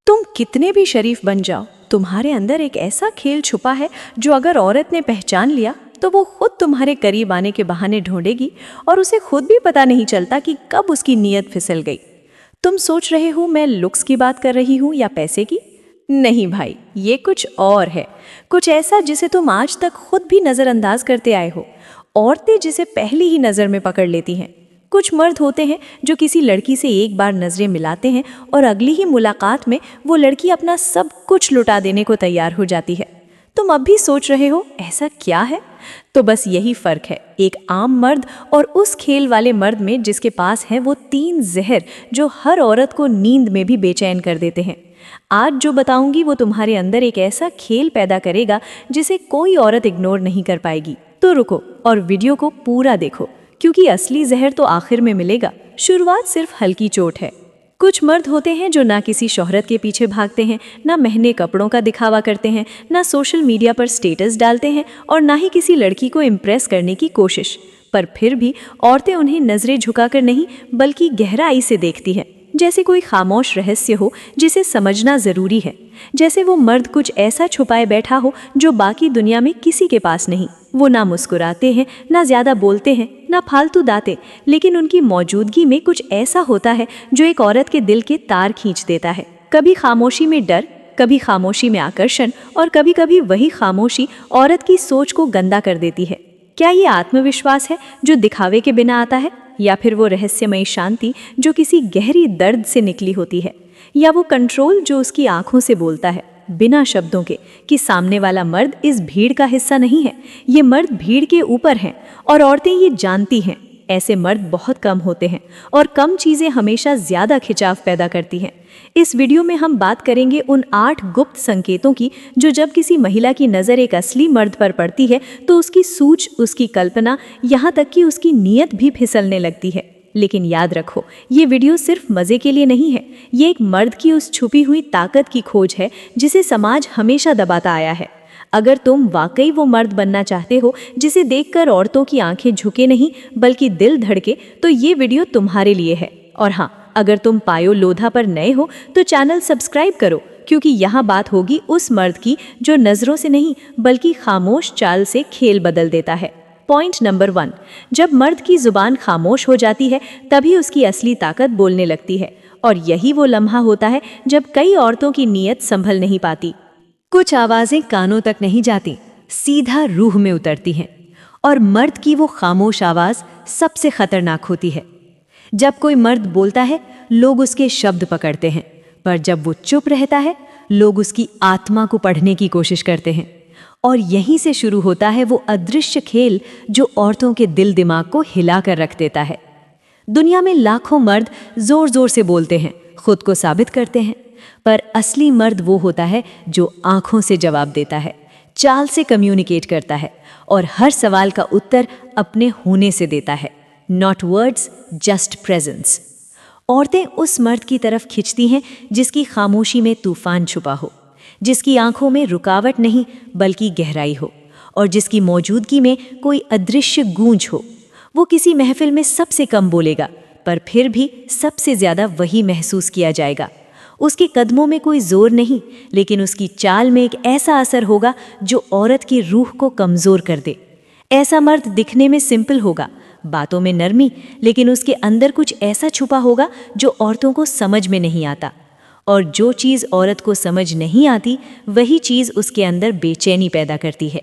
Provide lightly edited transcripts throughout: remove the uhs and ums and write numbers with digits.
तुम कितने भी शरीफ बन जाओ, तुम्हारे अंदर एक ऐसा खेल छुपा है जो अगर औरत ने पहचान लिया तो वो खुद तुम्हारे करीब आने के बहाने ढूंढेगी और उसे खुद भी पता नहीं चलता कि कब उसकी नीयत फिसल गई। तुम सोच रहे हो मैं लुक्स की बात कर रही हूँ या पैसे की? नहीं भाई, ये कुछ और है। कुछ ऐसा जिसे तुम आज तक खुद भी नज़रअंदाज करते आए हो। औरतें जिसे पहली ही नज़र में पकड़ लेती हैं। कुछ मर्द होते हैं जो किसी लड़की से एक बार नज़रें मिलाते हैं और अगली ही मुलाकात में वो लड़की अपना सब कुछ लुटा देने को तैयार हो जाती है। तुम अब भी सोच रहे हो ऐसा क्या है? तो बस यही फ़र्क है एक आम मर्द और उस खेल वाले मर्द में जिसके पास है वो 3 जहर जो हर औरत को नींद में भी बेचैन कर देते हैं। आज जो बताऊंगी वो तुम्हारे अंदर एक ऐसा खेल पैदा करेगा जिसे कोई औरत इग्नोर नहीं कर पाएगी। तो रुको और वीडियो को पूरा देखो, क्योंकि असली जहर तो आखिर में मिलेगा। शुरुआत सिर्फ हल्की चोट है। कुछ मर्द होते हैं जो ना किसी शोहरत के पीछे भागते हैं, ना महंगे कपड़ों का दिखावा करते हैं, ना सोशल मीडिया पर स्टेटस डालते हैं और ना ही किसी लड़की को इम्प्रेस करने की कोशिश। पर फिर भी औरतें उन्हें नजरें झुकाकर नहीं बल्कि गहराई से देखती हैं, जैसे कोई खामोश रहस्य हो जिसे समझना जरूरी है। जैसे वो मर्द कुछ ऐसा छुपाए बैठा हो जो बाकी दुनिया में किसी के पास नहीं। वो ना मुस्कुराते हैं, ना ज्यादा बोलते हैं, ना फालतू दाते, लेकिन उनकी मौजूदगी में कुछ ऐसा होता है जो एक औरत के दिल के तार खींच देता है। कभी खामोशी में डर, कभी खामोशी में आकर्षण और कभी कभी वही खामोशी औरत की सोच को गंदा कर देती है। क्या ये आत्मविश्वास है जो दिखावे के बिना आता है, या फिर वो रहस्यमयी शांति जो किसी गहरी दर्द से निकली होती है, या वो कंट्रोल जो उसकी आंखों से बोलता है बिना शब्दों के कि सामने वाला मर्द इस भीड़ का हिस्सा नहीं है, ये मर्द भीड़ के ऊपर हैं और औरतें ये जानती हैं। ऐसे मर्द बहुत कम होते हैं और कम चीज़ें हमेशा ज़्यादा खिंचाव पैदा करती हैं। इस वीडियो में हम बात करेंगे उन 8 गुप्त संकेतों की जो जब किसी महिला की नज़र एक असली मर्द पर पड़ती है तो उसकी सूझ, उसकी कल्पना, यहाँ तक कि उसकी नीयत भी फिसलने लगती है। लेकिन याद रखो, ये वीडियो सिर्फ मज़े के लिए नहीं है। ये एक मर्द की उस छुपी हुई ताकत की खोज है जिसे समाज हमेशा दबाता आया है। अगर तुम वाकई वो मर्द बनना चाहते हो जिसे देखकर औरतों की आंखें झुके नहीं बल्कि दिल धड़के, तो ये वीडियो तुम्हारे लिए है। और हाँ, अगर तुम पायो लोधा पर नए हो तो चैनल सब्सक्राइब करो, क्योंकि यहाँ बात होगी उस मर्द की जो नज़रों से नहीं बल्कि खामोश चाल से खेल बदल देता है। पॉइंट नंबर 1, जब मर्द की जुबान खामोश हो जाती है तभी उसकी असली ताकत बोलने लगती है। और यही वो लम्हा होता है जब कई औरतों की नीयत संभल नहीं पाती। कुछ आवाज़ें कानों तक नहीं जाती, सीधा रूह में उतरती हैं। और मर्द की वो खामोश आवाज़ सबसे खतरनाक होती है। जब कोई मर्द बोलता है लोग उसके शब्द पकड़ते हैं, पर जब वो चुप रहता है लोग उसकी आत्मा को पढ़ने की कोशिश करते हैं। और यहीं से शुरू होता है वो अदृश्य खेल जो औरतों के दिल दिमाग को हिला कर रख देता है। दुनिया में लाखों मर्द जोर जोर से बोलते हैं, खुद को साबित करते हैं, पर असली मर्द वो होता है जो आंखों से जवाब देता है, चाल से कम्युनिकेट करता है और हर सवाल का उत्तर अपने होने से देता है। Not words, just presence. औरतें उस मर्द की तरफ खिंचती हैं जिसकी खामोशी में तूफान छुपा हो, जिसकी आंखों में रुकावट नहीं बल्कि गहराई हो, और जिसकी मौजूदगी में कोई अदृश्य गूंज हो। वो किसी महफिल में सबसे कम बोलेगा, पर फिर भी सबसे ज़्यादा वही महसूस किया जाएगा। उसके कदमों में कोई जोर नहीं, लेकिन उसकी चाल में एक ऐसा असर होगा जो औरत की रूह को कमज़ोर कर दे। ऐसा मर्द दिखने में सिंपल होगा, बातों में नरमी, लेकिन उसके अंदर कुछ ऐसा छुपा होगा जो औरतों को समझ में नहीं आता। और जो चीज़ औरत को समझ नहीं आती वही चीज़ उसके अंदर बेचैनी पैदा करती है।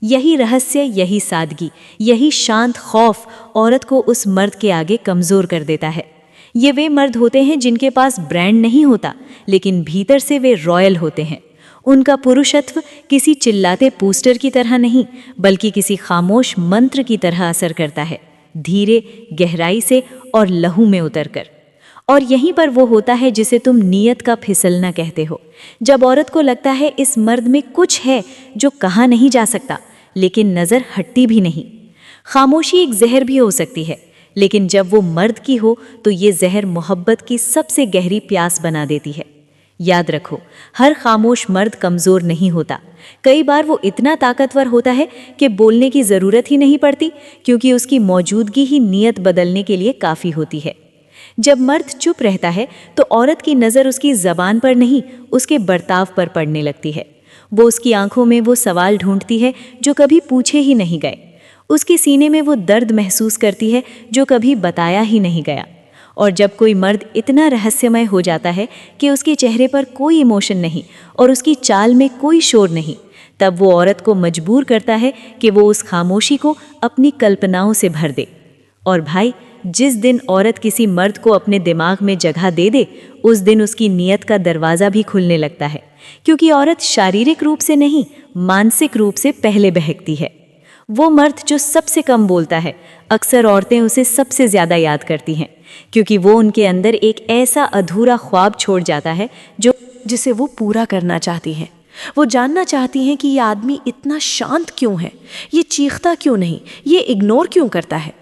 यही रहस्य, यही सादगी, यही शांत खौफ औरत को उस मर्द के आगे कमज़ोर कर देता है। ये वे मर्द होते हैं जिनके पास ब्रांड नहीं होता, लेकिन भीतर से वे रॉयल होते हैं। उनका पुरुषत्व किसी चिल्लाते पोस्टर की तरह नहीं बल्कि किसी खामोश मंत्र की तरह असर करता है, धीरे, गहराई से और लहू में उतरकर। और यहीं पर वो होता है जिसे तुम नीयत का फिसलना कहते हो। जब औरत को लगता है इस मर्द में कुछ है जो कहा नहीं जा सकता, लेकिन नज़र हटती भी नहीं। खामोशी एक जहर भी हो सकती है, लेकिन जब वो मर्द की हो तो ये जहर मोहब्बत की सबसे गहरी प्यास बना देती है। याद रखो, हर खामोश मर्द कमज़ोर नहीं होता। कई बार वो इतना ताकतवर होता है कि बोलने की ज़रूरत ही नहीं पड़ती, क्योंकि उसकी मौजूदगी ही नीयत बदलने के लिए काफ़ी होती है। जब मर्द चुप रहता है तो औरत की नज़र उसकी ज़बान पर नहीं, उसके बर्ताव पर पड़ने लगती है। वो उसकी आंखों में वो सवाल ढूंढती है जो कभी पूछे ही नहीं गए। उसके सीने में वो दर्द महसूस करती है जो कभी बताया ही नहीं गया। और जब कोई मर्द इतना रहस्यमय हो जाता है कि उसके चेहरे पर कोई इमोशन नहीं और उसकी चाल में कोई शोर नहीं, तब वो औरत को मजबूर करता है कि वो उस खामोशी को अपनी कल्पनाओं से भर दे। और भाई, जिस दिन औरत किसी मर्द को अपने दिमाग में जगह दे दे, उस दिन उसकी नीयत का दरवाज़ा भी खुलने लगता है, क्योंकि औरत शारीरिक रूप से नहीं, मानसिक रूप से पहले बहकती है। वो मर्द जो सबसे कम बोलता है, अक्सर औरतें उसे सबसे ज़्यादा याद करती हैं, क्योंकि वो उनके अंदर एक ऐसा अधूरा ख्वाब छोड़ जाता है जिसे वो पूरा करना चाहती हैं। वो जानना चाहती हैं कि ये आदमी इतना शांत क्यों है, ये चीखता क्यों नहीं, ये इग्नोर क्यों करता है।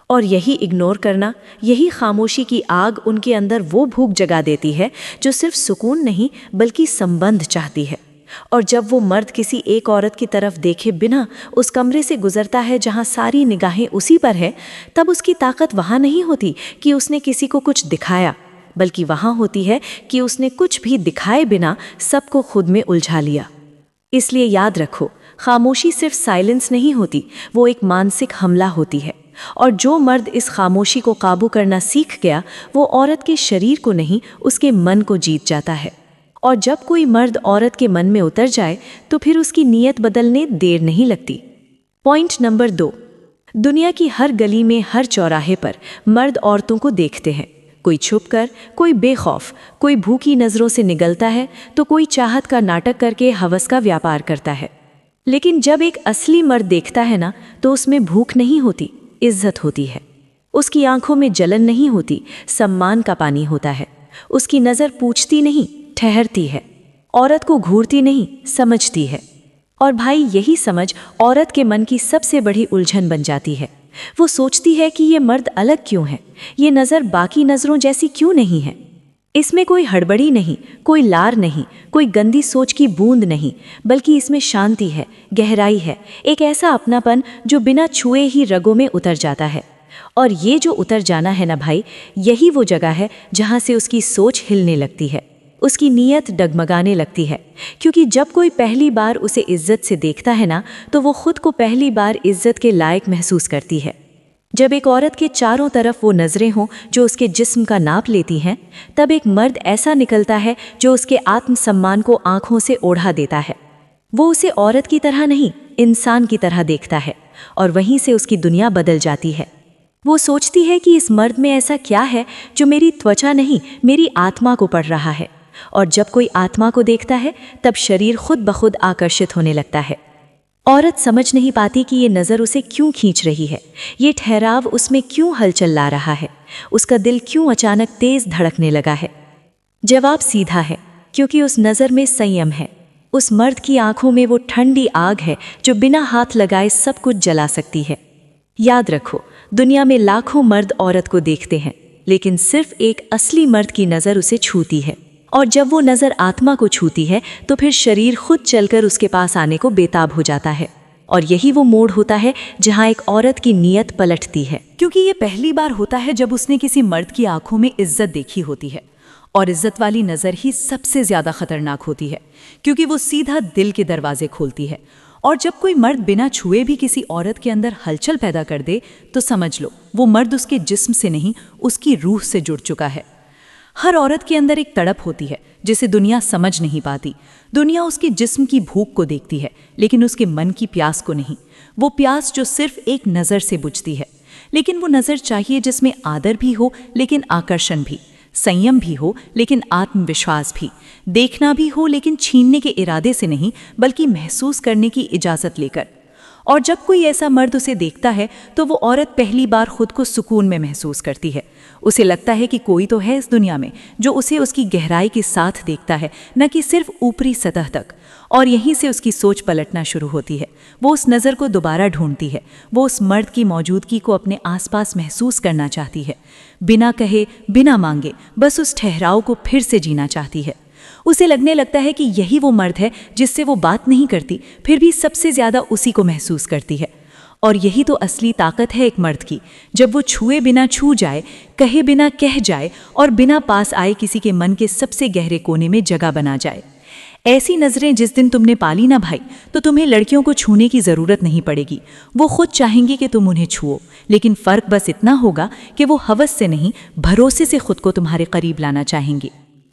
और यही इग्नोर करना, यही खामोशी की आग उनके अंदर वो भूख जगा देती है जो सिर्फ सुकून नहीं बल्कि संबंध चाहती है। और जब वो मर्द किसी एक औरत की तरफ देखे बिना उस कमरे से गुजरता है जहाँ सारी निगाहें उसी पर है, तब उसकी ताकत वहाँ नहीं होती कि उसने किसी को कुछ दिखाया, बल्कि वहाँ होती है कि उसने कुछ भी दिखाए बिना सबको खुद में उलझा लिया। इसलिए याद रखो, खामोशी सिर्फ साइलेंस नहीं होती, वो एक मानसिक हमला होती है। और जो मर्द इस खामोशी को काबू करना सीख गया, वो औरत के शरीर को नहीं, उसके मन को जीत जाता है। और जब कोई मर्द औरत के मन में उतर जाए तो फिर उसकी नीयत बदलने देर नहीं लगती। पॉइंट नंबर 2, दुनिया की हर गली में, हर चौराहे पर मर्द औरतों को देखते हैं। कोई छुपकर, कोई बेखौफ, कोई भूखी नज़रों से निगलता है तो कोई चाहत का नाटक करके हवस का व्यापार करता है। लेकिन जब एक असली मर्द देखता है ना, तो उसमें भूख नहीं होती, इज्जत होती है। उसकी आंखों में जलन नहीं होती, सम्मान का पानी होता है। उसकी नज़र पूछती नहीं, ठहरती है। औरत को घूरती नहीं, समझती है। और भाई, यही समझ औरत के मन की सबसे बड़ी उलझन बन जाती है। वो सोचती है कि ये मर्द अलग क्यों है, ये नज़र बाकी नज़रों जैसी क्यों नहीं है। इसमें कोई हड़बड़ी नहीं, कोई लार नहीं, कोई गंदी सोच की बूंद नहीं, बल्कि इसमें शांति है, गहराई है, एक ऐसा अपनापन जो बिना छुए ही रगों में उतर जाता है। और ये जो उतर जाना है ना भाई, यही वो जगह है जहाँ से उसकी सोच हिलने लगती है, उसकी नीयत डगमगाने लगती है। क्योंकि जब कोई पहली बार उसे इज्जत से देखता है ना, तो वो खुद को पहली बार इज्जत के लायक महसूस करती है। जब एक औरत के चारों तरफ वो नज़रें हों जो उसके जिस्म का नाप लेती हैं, तब एक मर्द ऐसा निकलता है जो उसके आत्मसम्मान को आंखों से ओढ़ा देता है। वो उसे औरत की तरह नहीं, इंसान की तरह देखता है, और वहीं से उसकी दुनिया बदल जाती है। वो सोचती है कि इस मर्द में ऐसा क्या है जो मेरी त्वचा नहीं, मेरी आत्मा को पढ़ रहा है। और जब कोई आत्मा को देखता है, तब शरीर खुद ब खुद आकर्षित होने लगता है। औरत समझ नहीं पाती कि ये नज़र उसे क्यों खींच रही है, ये ठहराव उसमें क्यों हलचल ला रहा है, उसका दिल क्यों अचानक तेज धड़कने लगा है। जवाब सीधा है, क्योंकि उस नज़र में संयम है। उस मर्द की आंखों में वो ठंडी आग है जो बिना हाथ लगाए सब कुछ जला सकती है। याद रखो, दुनिया में लाखों मर्द औरत को देखते हैं, लेकिन सिर्फ एक असली मर्द की नज़र उसे छूती है। और जब वो नज़र आत्मा को छूती है, तो फिर शरीर खुद चलकर उसके पास आने को बेताब हो जाता है। और यही वो मोड़ होता है जहाँ एक औरत की नीयत पलटती है। क्योंकि ये पहली बार होता है जब उसने किसी मर्द की आंखों में इज्जत देखी होती है। और इज्जत वाली नज़र ही सबसे ज़्यादा खतरनाक होती है, क्योंकि वो सीधा दिल के दरवाजे खोलती है। और जब कोई मर्द बिना छुए भी किसी औरत के अंदर हलचल पैदा कर दे, तो समझ लो वो मर्द उसके जिस्म से नहीं, उसकी रूह से जुड़ चुका है। हर औरत के अंदर एक तड़प होती है जिसे दुनिया समझ नहीं पाती। दुनिया उसके जिस्म की भूख को देखती है, लेकिन उसके मन की प्यास को नहीं। वो प्यास जो सिर्फ एक नज़र से बुझती है। लेकिन वो नज़र चाहिए जिसमें आदर भी हो, लेकिन आकर्षण भी, संयम भी हो, लेकिन आत्मविश्वास भी, देखना भी हो, लेकिन छीनने के इरादे से नहीं, बल्कि महसूस करने की इजाज़त लेकर। और जब कोई ऐसा मर्द उसे देखता है, तो वो औरत पहली बार खुद को सुकून में महसूस करती है। उसे लगता है कि कोई तो है इस दुनिया में जो उसे उसकी गहराई के साथ देखता है, न कि सिर्फ ऊपरी सतह तक। और यहीं से उसकी सोच पलटना शुरू होती है। वो उस नज़र को दोबारा ढूंढती है। वो उस मर्द की मौजूदगी को अपने आसपास महसूस करना चाहती है, बिना कहे, बिना मांगे, बस उस ठहराव को फिर से जीना चाहती है। उसे लगने लगता है कि यही वो मर्द है जिससे वो बात नहीं करती, फिर भी सबसे ज़्यादा उसी को महसूस करती है। और यही तो असली ताकत है एक मर्द की, जब वो छुए बिना छू जाए, कहे बिना कह जाए और बिना पास आए किसी के मन के सबसे गहरे कोने में जगह बना जाए। ऐसी नज़रें जिस दिन तुमने पाली ना भाई, तो तुम्हें लड़कियों को छूने की ज़रूरत नहीं पड़ेगी। वो खुद चाहेंगी कि तुम उन्हें छुओ, लेकिन फ़र्क बस इतना होगा कि वो हवस से नहीं, भरोसे से खुद को तुम्हारे करीब लाना चाहेंगी।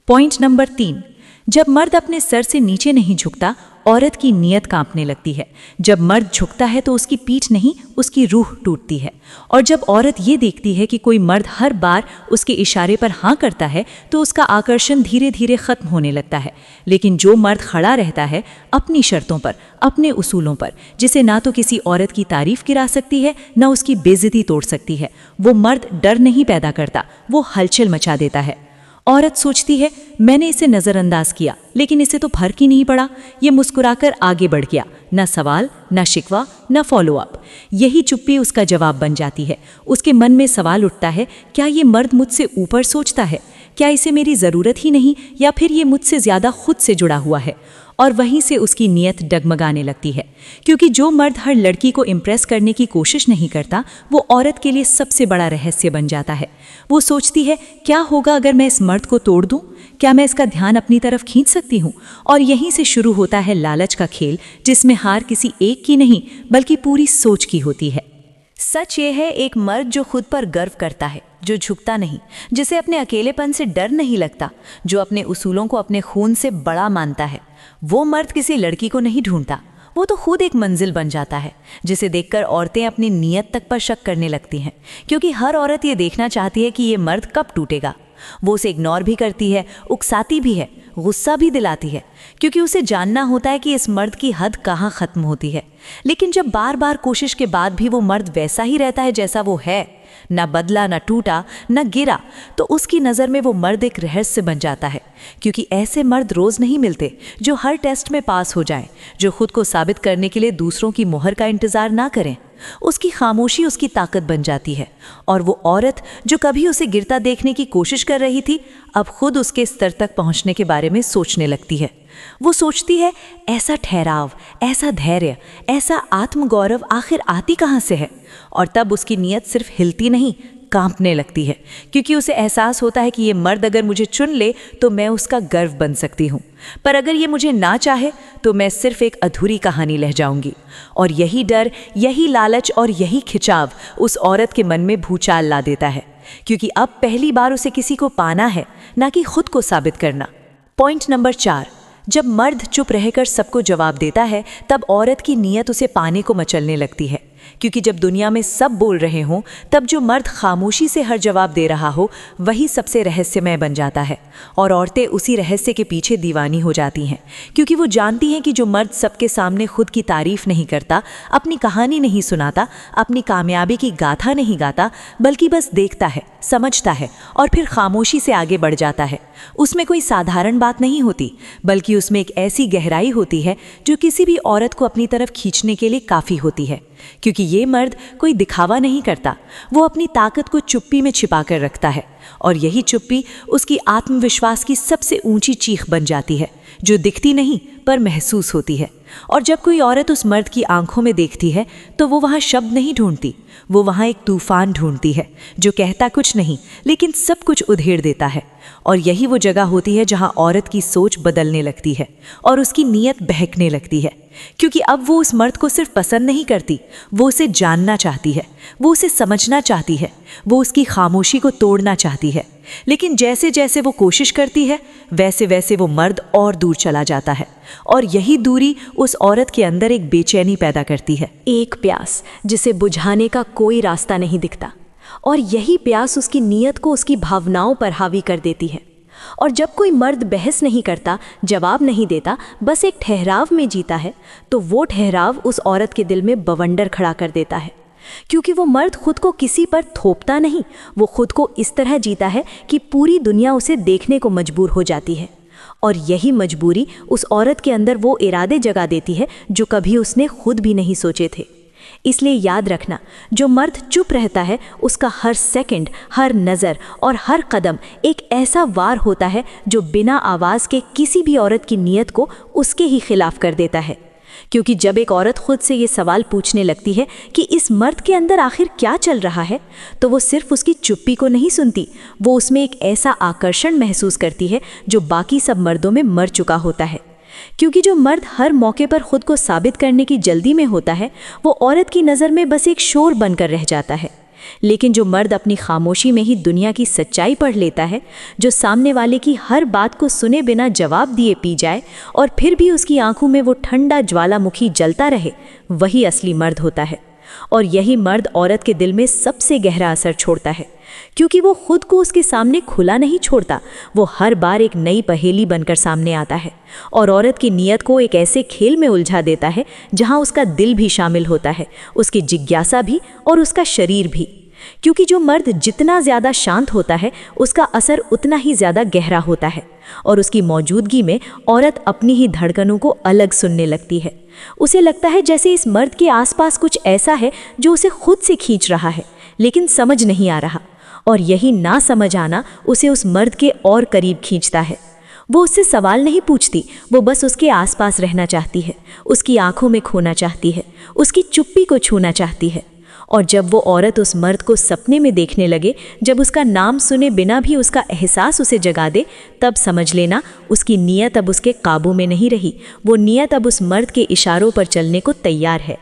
पॉइंट नंबर 3, जब मर्द अपने सर से नीचे नहीं झुकता, औरत की नीयत कांपने लगती है। जब मर्द झुकता है तो उसकी पीठ नहीं, उसकी रूह टूटती है। और जब औरत ये देखती है कि कोई मर्द हर बार उसके इशारे पर हाँ करता है, तो उसका आकर्षण धीरे धीरे खत्म होने लगता है। लेकिन जो मर्द खड़ा रहता है अपनी शर्तों पर, अपने उसूलों पर, जिसे ना तो किसी औरत की तारीफ गिरा सकती है, ना उसकी बेइज्जती तोड़ सकती है, वो मर्द डर नहीं पैदा करता, वो हलचल मचा देता है। औरत सोचती है मैंने इसे नज़रअंदाज किया, लेकिन इसे तो फर्क ही नहीं पड़ा, ये मुस्कुराकर आगे बढ़ गया। ना सवाल, ना शिकवा, ना फॉलो अप। यही चुप्पी उसका जवाब बन जाती है। उसके मन में सवाल उठता है, क्या ये मर्द मुझसे ऊपर सोचता है? क्या इसे मेरी ज़रूरत ही नहीं, या फिर ये मुझसे ज़्यादा खुद से जुड़ा हुआ है? और वहीं से उसकी नीयत डगमगाने लगती है, क्योंकि जो मर्द हर लड़की को इम्प्रेस करने की कोशिश नहीं करता, वो औरत के लिए सबसे बड़ा रहस्य बन जाता है। वो सोचती है, क्या होगा अगर मैं इस मर्द को तोड़ दूं? क्या मैं इसका ध्यान अपनी तरफ खींच सकती हूँ? और यहीं से शुरू होता है लालच का खेल, जिसमें हार किसी एक की नहीं, बल्कि पूरी सोच की होती है। सच ये है, एक मर्द जो खुद पर गर्व करता है, जो झुकता नहीं, जिसे अपने अकेलेपन से डर नहीं लगता, जो अपने उसूलों को अपने खून से बड़ा मानता है, वो मर्द किसी लड़की को नहीं ढूंढता। वो तो खुद एक मंजिल बन जाता है, जिसे देखकर औरतें अपनी नीयत तक पर शक करने लगती हैं, क्योंकि हर औरत ये देखना चाहती है कि ये मर्द कब टूटेगा। वो उसे इग्नोर भी करती है, उकसाती भी है, गुस्सा भी दिलाती है, क्योंकि उसे जानना होता है कि इस मर्द की हद कहाँ ख़त्म होती है। लेकिन जब बार बार कोशिश के बाद भी वो मर्द वैसा ही रहता है जैसा वो है, ना बदला, ना टूटा, ना गिरा, तो उसकी नज़र में वो मर्द एक रहस्य बन जाता है। क्योंकि ऐसे मर्द रोज़ नहीं मिलते जो हर टेस्ट में पास हो जाएं, जो खुद को साबित करने के लिए दूसरों की मोहर का इंतज़ार ना करें। उसकी खामोशी उसकी ताकत बन जाती है। और वो औरत जो कभी उसे गिरता देखने की कोशिश कर रही थी, अब खुद उसके स्तर तक पहुंचने के बारे में सोचने लगती है। वो सोचती है, ऐसा ठहराव, ऐसा धैर्य, ऐसा आत्मगौरव आखिर आती कहाँ से है? और तब उसकी नीयत सिर्फ हिलती नहीं, कांपने लगती है, क्योंकि उसे एहसास होता है कि ये मर्द अगर मुझे चुन ले तो मैं उसका गर्व बन सकती हूँ, पर अगर ये मुझे ना चाहे तो मैं सिर्फ एक अधूरी कहानी रह जाऊंगी। और यही डर, यही लालच और यही खिंचाव उस औरत के मन में भूचाल ला देता है, क्योंकि अब पहली बार उसे किसी को पाना है, ना कि खुद को साबित करना। पॉइंट नंबर 4, जब मर्द चुप रहकर सबको जवाब देता है, तब औरत की नीयत उसे पाने को मचलने लगती है। क्योंकि जब दुनिया में सब बोल रहे हों, तब जो मर्द खामोशी से हर जवाब दे रहा हो, वही सबसे रहस्यमय बन जाता है। और औरतें उसी रहस्य के पीछे दीवानी हो जाती हैं, क्योंकि वो जानती हैं कि जो मर्द सबके सामने खुद की तारीफ नहीं करता, अपनी कहानी नहीं सुनाता, अपनी कामयाबी की गाथा नहीं गाता, बल्कि बस देखता है, समझता है और फिर खामोशी से आगे बढ़ जाता है, उसमें कोई साधारण बात नहीं होती, बल्कि उसमें एक ऐसी गहराई होती है जो किसी भी औरत को अपनी तरफ खींचने के लिए काफ़ी होती है। क्योंकि ये मर्द कोई दिखावा नहीं करता, वो अपनी ताकत को चुप्पी में छिपा कर रखता है, और यही चुप्पी उसकी आत्मविश्वास की सबसे ऊंची चीख बन जाती है, जो दिखती नहीं पर महसूस होती है। और जब कोई औरत उस मर्द की आंखों में देखती है, तो वो वहाँ शब्द नहीं ढूंढती, वो वहाँ एक तूफान ढूंढती है, जो कहता कुछ नहीं लेकिन सब कुछ उधेड़ देता है। और यही वो जगह होती है जहाँ औरत की सोच बदलने लगती है और उसकी नीयत बहकने लगती है, क्योंकि अब वो उस मर्द को सिर्फ पसंद नहीं करती, वो उसे जानना चाहती है, वो उसे समझना चाहती है, वो उसकी खामोशी को तोड़ना चाहती है। लेकिन जैसे जैसे वो कोशिश करती है, वैसे वैसे वो मर्द और दूर चला जाता है, और यही दूरी उस औरत के अंदर एक बेचैनी पैदा करती है, एक प्यास जिसे बुझाने का कोई रास्ता नहीं दिखता। और यही प्यास उसकी नीयत को उसकी भावनाओं पर हावी कर देती है। और जब कोई मर्द बहस नहीं करता, जवाब नहीं देता, बस एक ठहराव में जीता है, तो वो ठहराव उस औरत के दिल में बवंडर खड़ा कर देता है। क्योंकि वो मर्द खुद को किसी पर थोपता नहीं, वो खुद को इस तरह जीता है कि पूरी दुनिया उसे देखने को मजबूर हो जाती है। और यही मजबूरी उस औरत के अंदर वो इरादे जगा देती है जो कभी उसने खुद भी नहीं सोचे थे। इसलिए याद रखना, जो मर्द चुप रहता है, उसका हर सेकंड, हर नज़र और हर कदम एक ऐसा वार होता है जो बिना आवाज़ के किसी भी औरत की नीयत को उसके ही खिलाफ कर देता है। क्योंकि जब एक औरत खुद से ये सवाल पूछने लगती है कि इस मर्द के अंदर आखिर क्या चल रहा है, तो वो सिर्फ उसकी चुप्पी को नहीं सुनती, वो उसमें एक ऐसा आकर्षण महसूस करती है जो बाकी सब मर्दों में मर चुका होता है। क्योंकि जो मर्द हर मौके पर खुद को साबित करने की जल्दी में होता है, वो औरत की नज़र में बस एक शोर बनकर रह जाता है। लेकिन जो मर्द अपनी खामोशी में ही दुनिया की सच्चाई पढ़ लेता है, जो सामने वाले की हर बात को सुने बिना जवाब दिए पी जाए और फिर भी उसकी आंखों में वो ठंडा ज्वालामुखी जलता रहे, वही असली मर्द होता है। और यही मर्द औरत के दिल में सबसे गहरा असर छोड़ता है, क्योंकि वो खुद को उसके सामने खुला नहीं छोड़ता, वो हर बार एक नई पहेली बनकर सामने आता है और औरत की नीयत को एक ऐसे खेल में उलझा देता है जहां उसका दिल भी शामिल होता है, उसकी जिज्ञासा भी और उसका शरीर भी। क्योंकि जो मर्द जितना ज़्यादा शांत होता है, उसका असर उतना ही ज़्यादा गहरा होता है और उसकी मौजूदगी में औरत अपनी ही धड़कनों को अलग सुनने लगती है। उसे लगता है जैसे इस मर्द के आसपास कुछ ऐसा है जो उसे खुद से खींच रहा है, लेकिन समझ नहीं आ रहा, और यही ना समझ आना उसे उस मर्द के और करीब खींचता है। वो उससे सवाल नहीं पूछती, वो बस उसके आसपास रहना चाहती है, उसकी आंखों में खोना चाहती है, उसकी चुप्पी को छूना चाहती है। और जब वो औरत उस मर्द को सपने में देखने लगे, जब उसका नाम सुने बिना भी उसका एहसास उसे जगा दे, तब समझ लेना उसकी नीयत अब उसके काबू में नहीं रही। वो नीयत अब उस मर्द के इशारों पर चलने को तैयार है।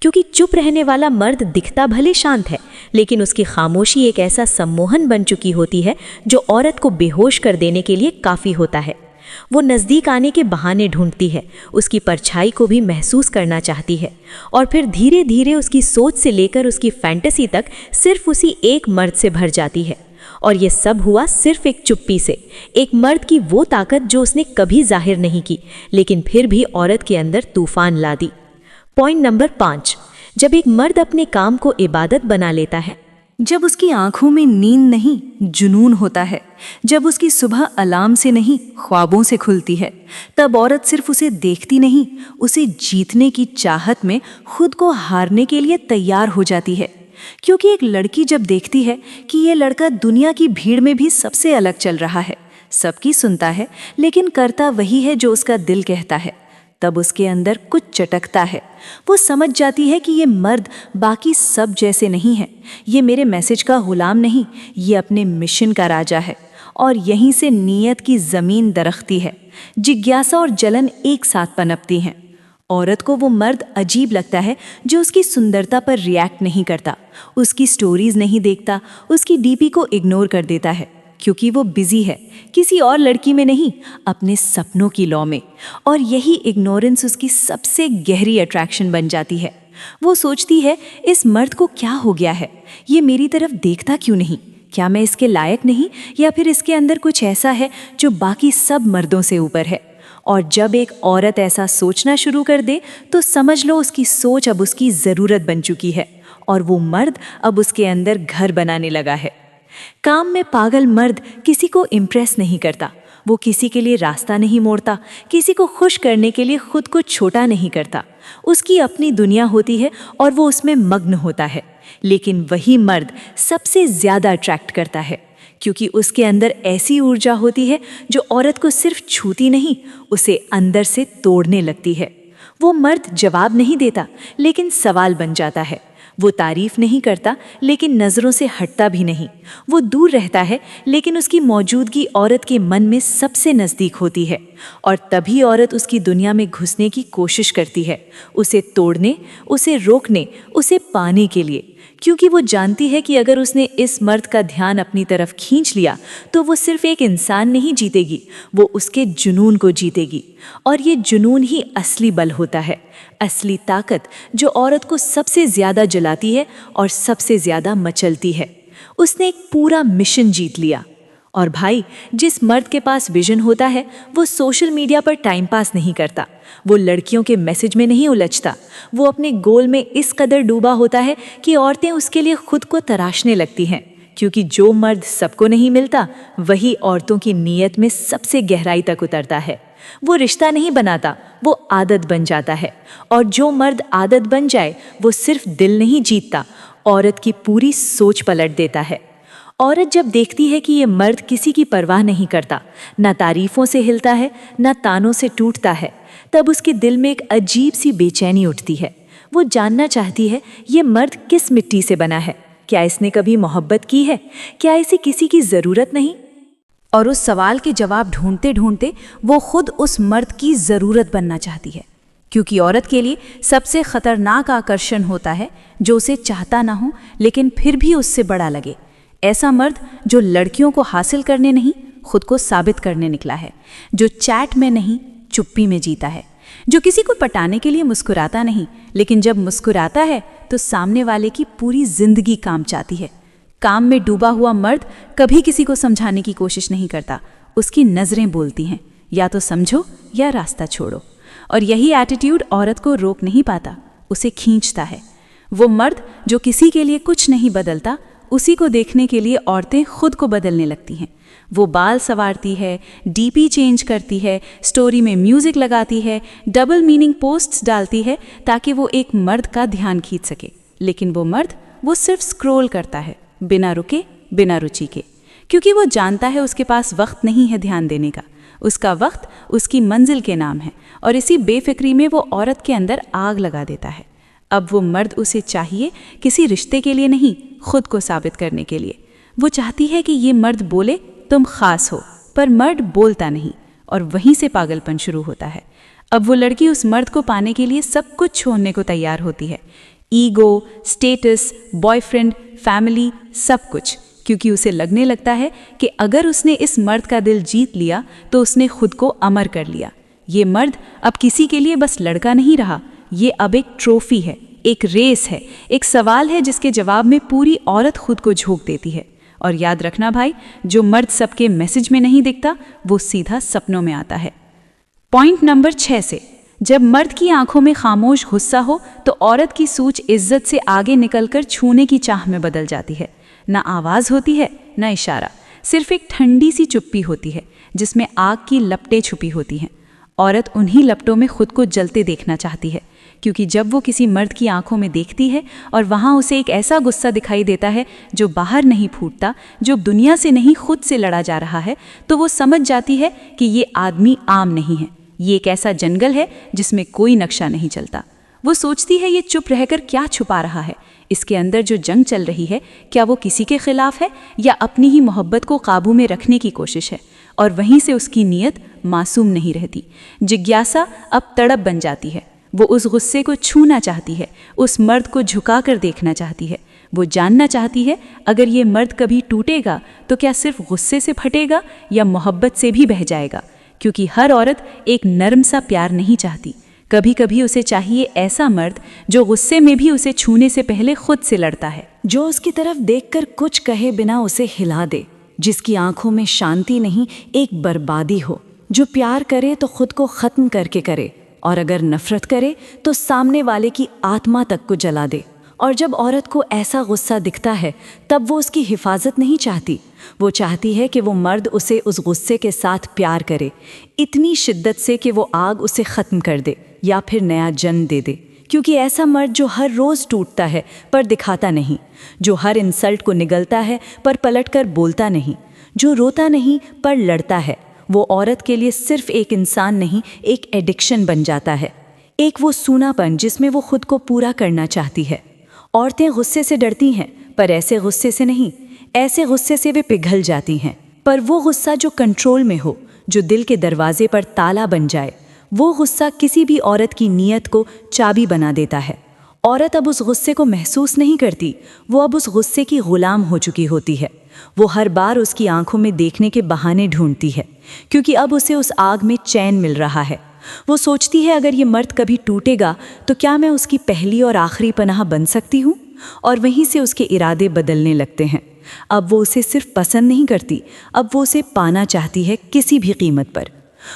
क्योंकि चुप रहने वाला मर्द दिखता भले शांत है, लेकिन उसकी खामोशी एक ऐसा सम्मोहन बन चुकी होती है जो औरत को बेहोश कर देने के लिए काफ़ी होता है। वो नज़दीक आने के बहाने ढूंढती है, उसकी परछाई को भी महसूस करना चाहती है, और फिर धीरे धीरे उसकी सोच से लेकर उसकी फैंटेसी तक सिर्फ उसी एक मर्द से भर जाती है। और ये सब हुआ सिर्फ एक चुप्पी से, एक मर्द की वो ताकत जो उसने कभी जाहिर नहीं की, लेकिन फिर भी औरत के अंदर तूफान ला दी। पॉइंट नंबर 5, जब एक मर्द अपने काम को इबादत बना लेता है, जब उसकी आंखों में नींद नहीं जुनून होता है, जब उसकी सुबह अलार्म से नहीं ख्वाबों से खुलती है, तब औरत सिर्फ उसे देखती नहीं, उसे जीतने की चाहत में खुद को हारने के लिए तैयार हो जाती है। क्योंकि एक लड़की जब देखती है कि ये लड़का दुनिया की भीड़ में भी सबसे अलग चल रहा है, सबकी सुनता है लेकिन करता वही है जो उसका दिल कहता है, तब उसके अंदर कुछ चटकता है। वो समझ जाती है कि ये मर्द बाकी सब जैसे नहीं है, ये मेरे मैसेज का गुलाम नहीं, ये अपने मिशन का राजा है। और यहीं से नीयत की ज़मीन दरख्ती है, जिज्ञासा और जलन एक साथ पनपती हैं। औरत को वो मर्द अजीब लगता है जो उसकी सुंदरता पर रिएक्ट नहीं करता, उसकी स्टोरीज नहीं देखता, उसकी डीपी को इग्नोर कर देता है, क्योंकि वो बिजी है किसी और लड़की में नहीं, अपने सपनों की लौ में। और यही इग्नोरेंस उसकी सबसे गहरी अट्रैक्शन बन जाती है। वो सोचती है, इस मर्द को क्या हो गया है, ये मेरी तरफ देखता क्यों नहीं, क्या मैं इसके लायक नहीं, या फिर इसके अंदर कुछ ऐसा है जो बाकी सब मर्दों से ऊपर है। और जब एक औरत ऐसा सोचना शुरू कर दे तो समझ लो उसकी सोच अब उसकी ज़रूरत बन चुकी है और वो मर्द अब उसके अंदर घर बनाने लगा है। काम में पागल मर्द किसी को इम्प्रेस नहीं करता, वो किसी के लिए रास्ता नहीं मोड़ता, किसी को खुश करने के लिए खुद को छोटा नहीं करता। उसकी अपनी दुनिया होती है और वो उसमें मग्न होता है। लेकिन वही मर्द सबसे ज़्यादा अट्रैक्ट करता है, क्योंकि उसके अंदर ऐसी ऊर्जा होती है जो औरत को सिर्फ छूती नहीं, उसे अंदर से तोड़ने लगती है। वो मर्द जवाब नहीं देता, लेकिन सवाल बन जाता है। वो तारीफ नहीं करता, लेकिन नज़रों से हटता भी नहीं। वो दूर रहता है, लेकिन उसकी मौजूदगी औरत के मन में सबसे नज़दीक होती है। और तभी औरत उसकी दुनिया में घुसने की कोशिश करती है, उसे तोड़ने, उसे रोकने, उसे पाने के लिए। क्योंकि वो जानती है कि अगर उसने इस मर्द का ध्यान अपनी तरफ खींच लिया तो वो सिर्फ एक इंसान नहीं जीतेगी, वो उसके जुनून को जीतेगी। और ये जुनून ही असली बल होता है, असली ताकत जो औरत को सबसे ज़्यादा जलाती है और सबसे ज़्यादा मचलती है। उसने एक पूरा मिशन जीत लिया। और भाई, जिस मर्द के पास विजन होता है वो सोशल मीडिया पर टाइम पास नहीं करता, वो लड़कियों के मैसेज में नहीं उलझता, वो अपने गोल में इस कदर डूबा होता है कि औरतें उसके लिए खुद को तराशने लगती हैं। क्योंकि जो मर्द सबको नहीं मिलता वही औरतों की नीयत में सबसे गहराई तक उतरता है। वो रिश्ता नहीं बनाता, वो आदत बन जाता है। और जो मर्द आदत बन जाए वो सिर्फ दिल नहीं जीतता, औरत की पूरी सोच पलट देता है। औरत जब देखती है कि ये मर्द किसी की परवाह नहीं करता, ना तारीफों से हिलता है, ना तानों से टूटता है, तब उसके दिल में एक अजीब सी बेचैनी उठती है। वो जानना चाहती है ये मर्द किस मिट्टी से बना है, क्या इसने कभी मोहब्बत की है, क्या इसे किसी की ज़रूरत नहीं। और उस सवाल के जवाब ढूंढते ढूंढते वो खुद उस मर्द की ज़रूरत बनना चाहती है, क्योंकि औरत के लिए सबसे खतरनाक आकर्षण होता है जो उसे चाहता ना हो लेकिन फिर भी उससे बड़ा लगे। ऐसा मर्द जो लड़कियों को हासिल करने नहीं, खुद को साबित करने निकला है, जो चैट में नहीं, चुप्पी में जीता है, जो किसी को पटाने के लिए मुस्कुराता नहीं, लेकिन जब मुस्कुराता है तो सामने वाले की पूरी जिंदगी काम चाहती है। काम में डूबा हुआ मर्द कभी किसी को समझाने की कोशिश नहीं करता, उसकी नज़रें बोलती हैं, या तो समझो या रास्ता छोड़ो। और यही एटीट्यूड औरत को रोक नहीं पाता, उसे खींचता है। वो मर्द जो किसी के लिए कुछ नहीं बदलता, उसी को देखने के लिए औरतें खुद को बदलने लगती हैं। वो बाल संवारती है, डीपी चेंज करती है, स्टोरी में म्यूजिक लगाती है, डबल मीनिंग पोस्ट्स डालती है ताकि वो एक मर्द का ध्यान खींच सके। लेकिन वो मर्द वो सिर्फ स्क्रॉल करता है, बिना रुके, बिना रुचि के, क्योंकि वो जानता है उसके पास वक्त नहीं है ध्यान देने का। उसका वक्त उसकी मंजिल के नाम है, और इसी बेफिक्री में वो औरत के अंदर आग लगा देता है। अब वो मर्द उसे चाहिए किसी रिश्ते के लिए नहीं, खुद को साबित करने के लिए। वो चाहती है कि ये मर्द बोले तुम खास हो, पर मर्द बोलता नहीं, और वहीं से पागलपन शुरू होता है। अब वो लड़की उस मर्द को पाने के लिए सब कुछ छोड़ने को तैयार होती है, ईगो, स्टेटस, बॉयफ्रेंड, फैमिली, सब कुछ, क्योंकि उसे लगने लगता है कि अगर उसने इस मर्द का दिल जीत लिया तो उसने खुद को अमर कर लिया। ये मर्द अब किसी के लिए बस लड़का नहीं रहा, ये अब एक ट्रॉफी है, एक रेस है, एक सवाल है जिसके जवाब में पूरी औरत खुद को झोंक देती है। और याद रखना भाई, जो मर्द सबके मैसेज में नहीं दिखता, वो सीधा सपनों में आता है। पॉइंट नंबर 6 से, जब मर्द की आंखों में खामोश गुस्सा हो तो औरत की सूझ इज्जत से आगे निकलकर छूने की चाह में बदल जाती है। ना आवाज़ होती है, ना इशारा, सिर्फ एक ठंडी सी चुप्पी होती है जिसमें आग की लपटें छुपी होती हैं। औरत उन्हीं लपटों में खुद को जलते देखना चाहती है, क्योंकि जब वो किसी मर्द की आंखों में देखती है और वहाँ उसे एक ऐसा गुस्सा दिखाई देता है जो बाहर नहीं फूटता, जो दुनिया से नहीं खुद से लड़ा जा रहा है, तो वो समझ जाती है कि ये आदमी आम नहीं है, ये एक ऐसा जंगल है जिसमें कोई नक्शा नहीं चलता। वो सोचती है ये चुप रहकर क्या छुपा रहा है, इसके अंदर जो जंग चल रही है, क्या वो किसी के खिलाफ है या अपनी ही मोहब्बत को काबू में रखने की कोशिश है। और वहीं से उसकी नीयत मासूम नहीं रहती। जिज्ञासा अब तड़प बन जाती है। वो उस गुस्से को छूना चाहती है, उस मर्द को झुका कर देखना चाहती है। वो जानना चाहती है अगर ये मर्द कभी टूटेगा तो क्या सिर्फ गुस्से से फटेगा या मोहब्बत से भी बह जाएगा, क्योंकि हर औरत एक नरम सा प्यार नहीं चाहती। कभी कभी उसे चाहिए ऐसा मर्द जो गुस्से में भी उसे छूने से पहले खुद से लड़ता है, जो उसकी तरफ देखकर कुछ कहे बिना उसे हिला दे, जिसकी आंखों में शांति नहीं एक बर्बादी हो, जो प्यार करे तो खुद को ख़त्म करके करे, और अगर नफरत करे तो सामने वाले की आत्मा तक को जला दे। और जब औरत को ऐसा गुस्सा दिखता है तब वो उसकी हिफाजत नहीं चाहती, वो चाहती है कि वो मर्द उसे उस गुस्से के साथ प्यार करे, इतनी शिद्दत से कि वो आग उसे ख़त्म कर दे या फिर नया जन्म दे दे। क्योंकि ऐसा मर्द जो हर रोज़ टूटता है पर दिखाता नहीं, जो हर इंसल्ट को निगलता है पर पलटकर बोलता नहीं, जो रोता नहीं पर लड़ता है, वो औरत के लिए सिर्फ एक इंसान नहीं, एक एडिक्शन बन जाता है, एक वो सूनापन जिसमें वो खुद को पूरा करना चाहती है। औरतें गुस्से से डरती हैं, पर ऐसे गुस्से से नहीं, ऐसे गुस्से से वे पिघल जाती हैं। पर वो गुस्सा जो कंट्रोल में हो, जो दिल के दरवाजे पर ताला बन जाए, वो गुस्सा किसी भी औरत की नीयत को चाबी बना देता है। औरत अब उस गुस्से को महसूस नहीं करती, वो अब उस गुस्से की गुलाम हो चुकी होती है। वो हर बार उसकी आंखों में देखने के बहाने ढूंढती है, क्योंकि अब उसे उस आग में चैन मिल रहा है। वो सोचती है अगर ये मर्द कभी टूटेगा तो क्या मैं उसकी पहली और आखिरी पनाह बन सकती हूँ, और वहीं से उसके इरादे बदलने लगते हैं। अब वो उसे सिर्फ पसंद नहीं करती, अब वो उसे पाना चाहती है किसी भी कीमत पर।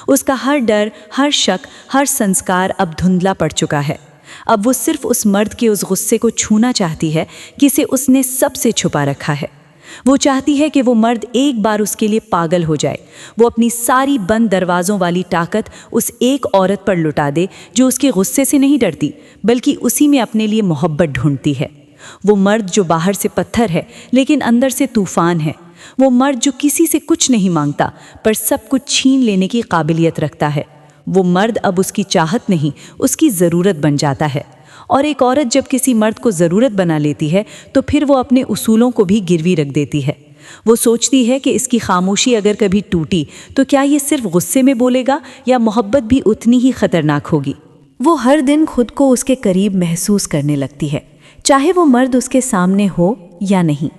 उसका हर डर, हर शक, हर संस्कार अब धुंधला पड़ चुका है। अब वो सिर्फ उस मर्द के उस गुस्से को छूना चाहती है जिसे उसने सबसे छुपा रखा है। वो चाहती है कि वो मर्द एक बार उसके लिए पागल हो जाए, वो अपनी सारी बंद दरवाज़ों वाली ताकत उस एक औरत पर लुटा दे जो उसके गुस्से से नहीं डरती, बल्कि उसी में अपने लिए मोहब्बत ढूंढती है। वो मर्द जो बाहर से पत्थर है लेकिन अंदर से तूफान है। वो मर्द जो किसी से कुछ नहीं मांगता पर सब कुछ छीन लेने की काबिलियत रखता है। वो मर्द अब उसकी चाहत नहीं, उसकी ज़रूरत बन जाता है। और एक औरत जब किसी मर्द को ज़रूरत बना लेती है तो फिर वो अपने उसूलों को भी गिरवी रख देती है। वो सोचती है कि इसकी खामोशी अगर कभी टूटी तो क्या ये सिर्फ गुस्से में बोलेगा या मोहब्बत भी उतनी ही खतरनाक होगी। वो हर दिन खुद को उसके करीब महसूस करने लगती है, चाहे वो मर्द उसके सामने हो या नहीं,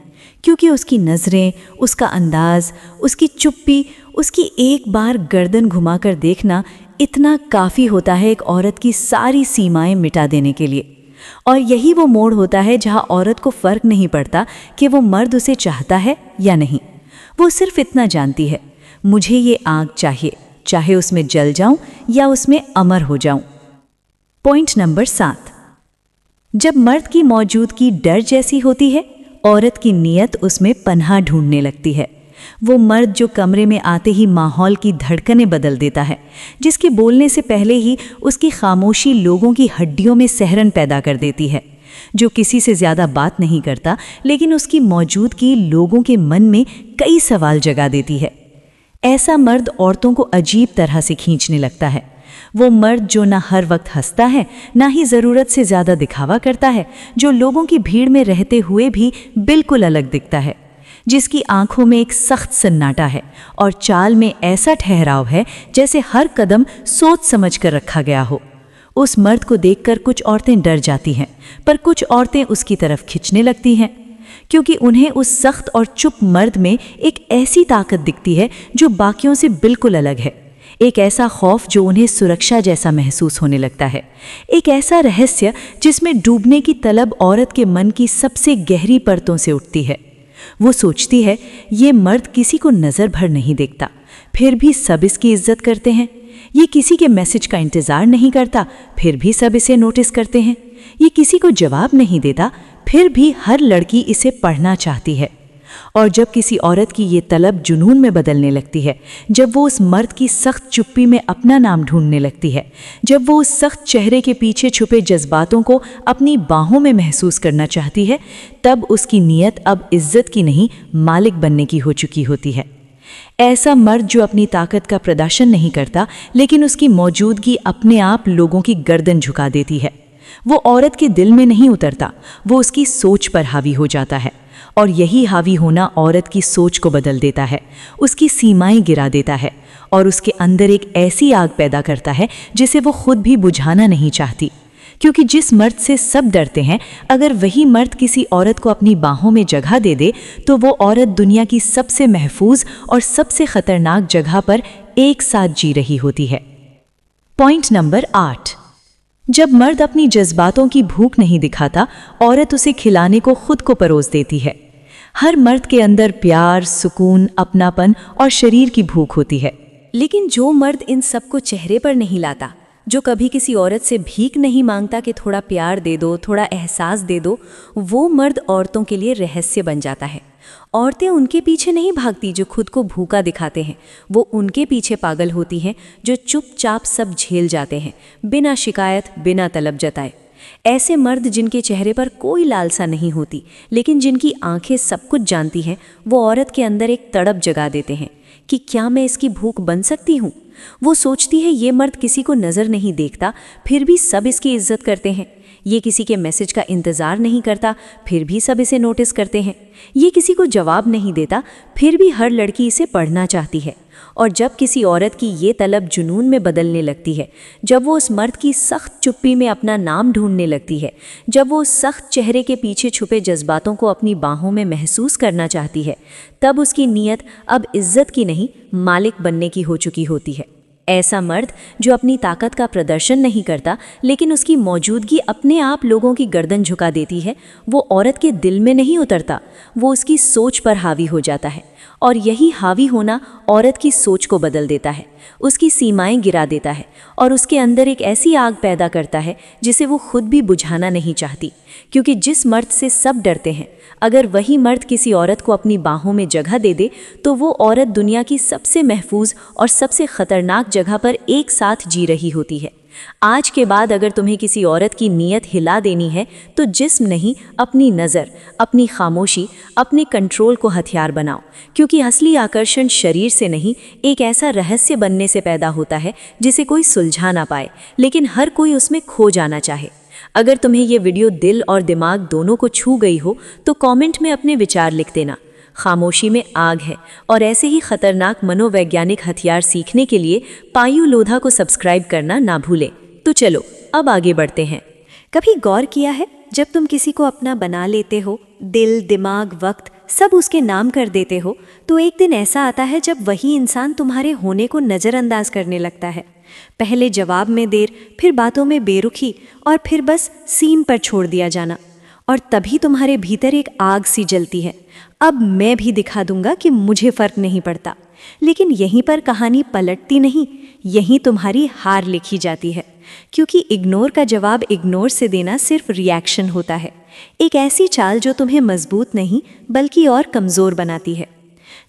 क्योंकि उसकी नज़रें, उसका अंदाज, उसकी चुप्पी, उसकी एक बार गर्दन घुमाकर देखना इतना काफ़ी होता है एक औरत की सारी सीमाएं मिटा देने के लिए। और यही वो मोड़ होता है जहां औरत को फ़र्क नहीं पड़ता कि वो मर्द उसे चाहता है या नहीं। वो सिर्फ इतना जानती है, मुझे ये आग चाहिए, चाहे उसमें जल जाऊं या उसमें अमर हो जाऊं। Point number 7। जब मर्द की मौजूदगी डर जैसी होती है, औरत की नीयत उसमें पनाह ढूंढने लगती है। वो मर्द जो कमरे में आते ही माहौल की धड़कनें बदल देता है, जिसके बोलने से पहले ही उसकी खामोशी लोगों की हड्डियों में सहरन पैदा कर देती है, जो किसी से ज़्यादा बात नहीं करता लेकिन उसकी मौजूदगी लोगों के मन में कई सवाल जगा देती है। ऐसा मर्द औरतों को अजीब तरह से खींचने लगता है। वो मर्द जो ना हर वक्त हंसता है, ना ही ज़रूरत से ज़्यादा दिखावा करता है, जो लोगों की भीड़ में रहते हुए भी बिल्कुल अलग दिखता है, जिसकी आंखों में एक सख्त सन्नाटा है और चाल में ऐसा ठहराव है जैसे हर कदम सोच समझ कर रखा गया हो। उस मर्द को देखकर कुछ औरतें डर जाती हैं, पर कुछ औरतें उसकी तरफ खिंचने लगती हैं, क्योंकि उन्हें उस सख्त और चुप मर्द में एक ऐसी ताकत दिखती है जो बाकियों से बिल्कुल अलग है। एक ऐसा खौफ जो उन्हें सुरक्षा जैसा महसूस होने लगता है। एक ऐसा रहस्य जिसमें डूबने की तलब औरत के मन की सबसे गहरी परतों से उठती है। वो सोचती है, ये मर्द किसी को नज़र भर नहीं देखता, फिर भी सब इसकी इज्जत करते हैं। ये किसी के मैसेज का इंतज़ार नहीं करता, फिर भी सब इसे नोटिस करते हैं। ये किसी को जवाब नहीं देता, फिर भी हर लड़की इसे पढ़ना चाहती है। और जब किसी औरत की ये तलब जुनून में बदलने लगती है, जब वो उस मर्द की सख्त चुप्पी में अपना नाम ढूंढने लगती है, जब वो उस सख्त चेहरे के पीछे छुपे जज्बातों को अपनी बाहों में महसूस करना चाहती है, तब उसकी नीयत अब इज्जत की नहीं, मालिक बनने की हो चुकी होती है। ऐसा मर्द जो अपनी ताकत का प्रदर्शन नहीं करता, लेकिन उसकी मौजूदगी अपने आप लोगों की गर्दन झुका देती है। वो औरत के दिल में नहीं उतरता, वो उसकी सोच पर हावी हो जाता है। और यही हावी होना औरत की सोच को बदल देता है, उसकी सीमाएं गिरा देता है और उसके अंदर एक ऐसी आग पैदा करता है जिसे वो खुद भी बुझाना नहीं चाहती। क्योंकि जिस मर्द से सब डरते हैं, अगर वही मर्द किसी औरत को अपनी बाहों में जगह दे दे तो वो औरत दुनिया की सबसे महफूज और सबसे खतरनाक जगह पर एक साथ जी रही होती है। Point number 8। जब मर्द अपनी जज्बातों की भूख नहीं दिखाता, औरत उसे खिलाने को खुद को परोस देती है। हर मर्द के अंदर प्यार, सुकून, अपनापन और शरीर की भूख होती है। लेकिन जो मर्द इन सबको चेहरे पर नहीं लाता, जो कभी किसी औरत से भीख नहीं मांगता कि थोड़ा प्यार दे दो, थोड़ा एहसास दे दो, वो मर्द औरतों के लिए रहस्य बन जाता है। औरतें उनके पीछे नहीं भागती जो खुद को भूखा दिखाते हैं, वो उनके पीछे पागल होती हैं जो चुपचाप सब झेल जाते हैं, बिना शिकायत, बिना तलब जताए। ऐसे मर्द जिनके चेहरे पर कोई लालसा नहीं होती, लेकिन जिनकी आंखें सब कुछ जानती हैं, वो औरत के अंदर एक तड़प जगा देते हैं कि क्या मैं इसकी भूख बन सकती हूँ। वो सोचती है ये मर्द किसी को नज़र नहीं देखता, फिर भी सब इसकी इज्जत करते हैं। ये किसी के मैसेज का इंतज़ार नहीं करता, फिर भी सब इसे नोटिस करते हैं। ये किसी को जवाब नहीं देता, फिर भी हर लड़की इसे पढ़ना चाहती है। और जब किसी औरत की ये तलब जुनून में बदलने लगती है, जब वो उस मर्द की सख्त चुप्पी में अपना नाम ढूंढने लगती है, जब वो उस सख्त चेहरे के पीछे छुपे जज्बातों को अपनी बाहों में महसूस करना चाहती है, तब उसकी नीयत अब इज्जत की नहीं, मालिक बनने की हो चुकी होती है। ऐसा मर्द जो अपनी ताकत का प्रदर्शन नहीं करता, लेकिन उसकी मौजूदगी अपने आप लोगों की गर्दन झुका देती है, वो औरत के दिल में नहीं उतरता, वो उसकी सोच पर हावी हो जाता है। और यही हावी होना औरत की सोच को बदल देता है, उसकी सीमाएं गिरा देता है और उसके अंदर एक ऐसी आग पैदा करता है जिसे वो खुद भी बुझाना नहीं चाहती। क्योंकि जिस मर्द से सब डरते हैं, अगर वही मर्द किसी औरत को अपनी बाहों में जगह दे दे तो वो औरत दुनिया की सबसे महफूज और सबसे खतरनाक जगह पर एक साथ जी रही होती है। आज के बाद अगर तुम्हें किसी औरत की नीयत हिला देनी है तो जिस्म नहीं, अपनी नज़र, अपनी खामोशी, अपने कंट्रोल को हथियार बनाओ, क्योंकि असली आकर्षण शरीर से नहीं, एक ऐसा रहस्य बनने से पैदा होता है जिसे कोई सुलझा ना पाए, लेकिन हर कोई उसमें खो जाना चाहे। अगर तुम्हें ये वीडियो दिल और दिमाग दोनों को छू गई हो तो कमेंट में अपने विचार लिख देना। खामोशी में आग है, और ऐसे ही खतरनाक मनोवैज्ञानिक हथियार सीखने के लिए पायु लोधा को सब्सक्राइब करना ना भूलें। तो चलो अब आगे बढ़ते हैं। कभी गौर किया है, जब तुम किसी को अपना बना लेते हो, दिल, दिमाग, वक्त सब उसके नाम कर देते हो, तो एक दिन ऐसा आता है जब वही इंसान तुम्हारे होने को नज़रअंदाज करने लगता है। पहले जवाब में देर, फिर बातों में बेरुखी, और फिर बस सीन पर छोड़ दिया जाना। और तभी तुम्हारे भीतर एक आग सी जलती है, अब मैं भी दिखा दूंगा कि मुझे फ़र्क नहीं पड़ता। लेकिन यहीं पर कहानी पलटती नहीं, यहीं तुम्हारी हार लिखी जाती है, क्योंकि इग्नोर का जवाब इग्नोर से देना सिर्फ रिएक्शन होता है, एक ऐसी चाल जो तुम्हें मजबूत नहीं बल्कि और कमज़ोर बनाती है।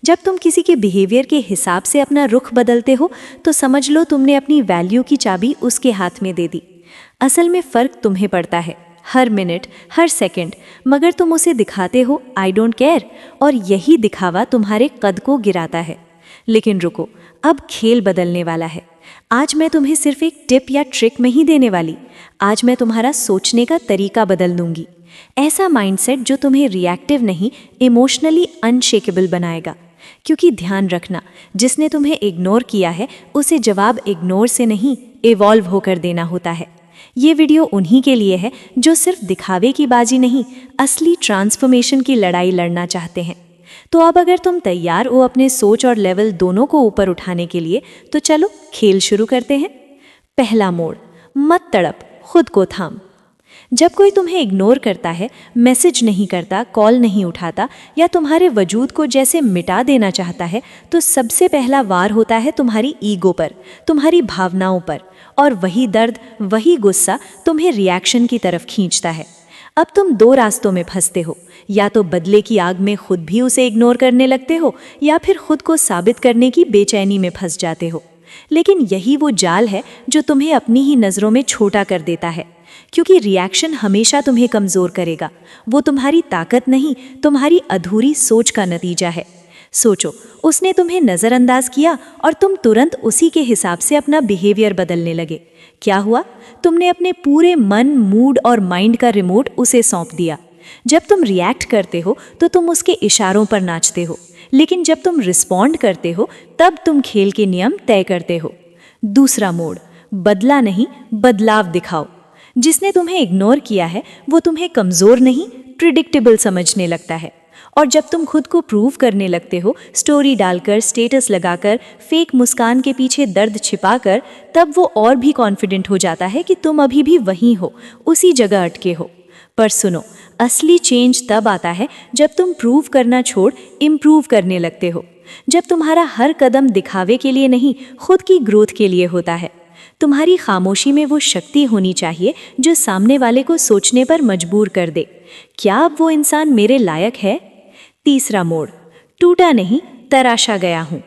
जब तुम किसी के बिहेवियर के हिसाब से अपना रुख बदलते हो तो समझ लो तुमने अपनी वैल्यू की चाबी उसके हाथ में दे दी। असल में फ़र्क तुम्हें पड़ता है, हर मिनट, हर सेकंड, मगर तुम उसे दिखाते हो आई डोंट केयर, और यही दिखावा तुम्हारे कद को गिराता है। लेकिन रुको, अब खेल बदलने वाला है। आज मैं तुम्हें सिर्फ एक टिप या ट्रिक नहीं देने वाली, आज मैं तुम्हारा सोचने का तरीका बदल दूंगी। ऐसा माइंडसेट जो तुम्हें रिएक्टिव नहीं, इमोशनली अनशेकेबल बनाएगा। क्योंकि ध्यान रखना, जिसने तुम्हें इग्नोर किया है उसे जवाब इग्नोर से नहीं, इवॉल्व होकर देना होता है। ये वीडियो उन्हीं के लिए है जो सिर्फ दिखावे की बाजी नहीं, असली ट्रांसफॉर्मेशन की लड़ाई लड़ना चाहते हैं। तो अब अगर तुम तैयार हो अपने सोच और लेवल दोनों को ऊपर उठाने के लिए, तो चलो खेल शुरू करते हैं। पहला मोड़, मत तड़प, खुद को थाम। जब कोई तुम्हें इग्नोर करता है, मैसेज नहीं करता, कॉल नहीं उठाता, या तुम्हारे वजूद को जैसे मिटा देना चाहता है, तो सबसे पहला वार होता है तुम्हारी ईगो पर, तुम्हारी भावनाओं पर, और वही दर्द, वही गुस्सा तुम्हें रिएक्शन की तरफ खींचता है। अब तुम दो रास्तों में फंसते हो, या तो बदले की आग में खुद भी उसे इग्नोर करने लगते हो, या फिर खुद को साबित करने की बेचैनी में फंस जाते हो। लेकिन यही वो जाल है जो तुम्हें अपनी ही नज़रों में छोटा कर देता है, क्योंकि रिएक्शन हमेशा तुम्हें कमज़ोर करेगा। वो तुम्हारी ताकत नहीं, तुम्हारी अधूरी सोच का नतीजा है। सोचो, उसने तुम्हें नज़रअंदाज किया और तुम तुरंत उसी के हिसाब से अपना बिहेवियर बदलने लगे। क्या हुआ? तुमने अपने पूरे मन, मूड और माइंड का रिमोट उसे सौंप दिया। जब तुम रिएक्ट करते हो तो तुम उसके इशारों पर नाचते हो, लेकिन जब तुम रिस्पॉन्ड करते हो तब तुम खेल के नियम तय करते हो। दूसरा मोड़, बदला नहीं, बदलाव दिखाओ। जिसने तुम्हें इग्नोर किया है वो तुम्हें कमज़ोर नहीं, प्रिडिक्टेबल समझने लगता है। और जब तुम खुद को प्रूव करने लगते हो, स्टोरी डालकर, स्टेटस लगाकर, फेक मुस्कान के पीछे दर्द छिपाकर, तब वो और भी कॉन्फिडेंट हो जाता है कि तुम अभी भी वहीं हो, उसी जगह अटके हो। पर सुनो, असली चेंज तब आता है जब तुम प्रूव करना छोड़ इम्प्रूव करने लगते हो, जब तुम्हारा हर कदम दिखावे के लिए नहीं, खुद की ग्रोथ के लिए होता है। तुम्हारी खामोशी में वो शक्ति होनी चाहिए जो सामने वाले को सोचने पर मजबूर कर दे, क्या अब वो इंसान मेरे लायक है? तीसरा मोड़, टूटा नहीं, तराशा गया हूँ।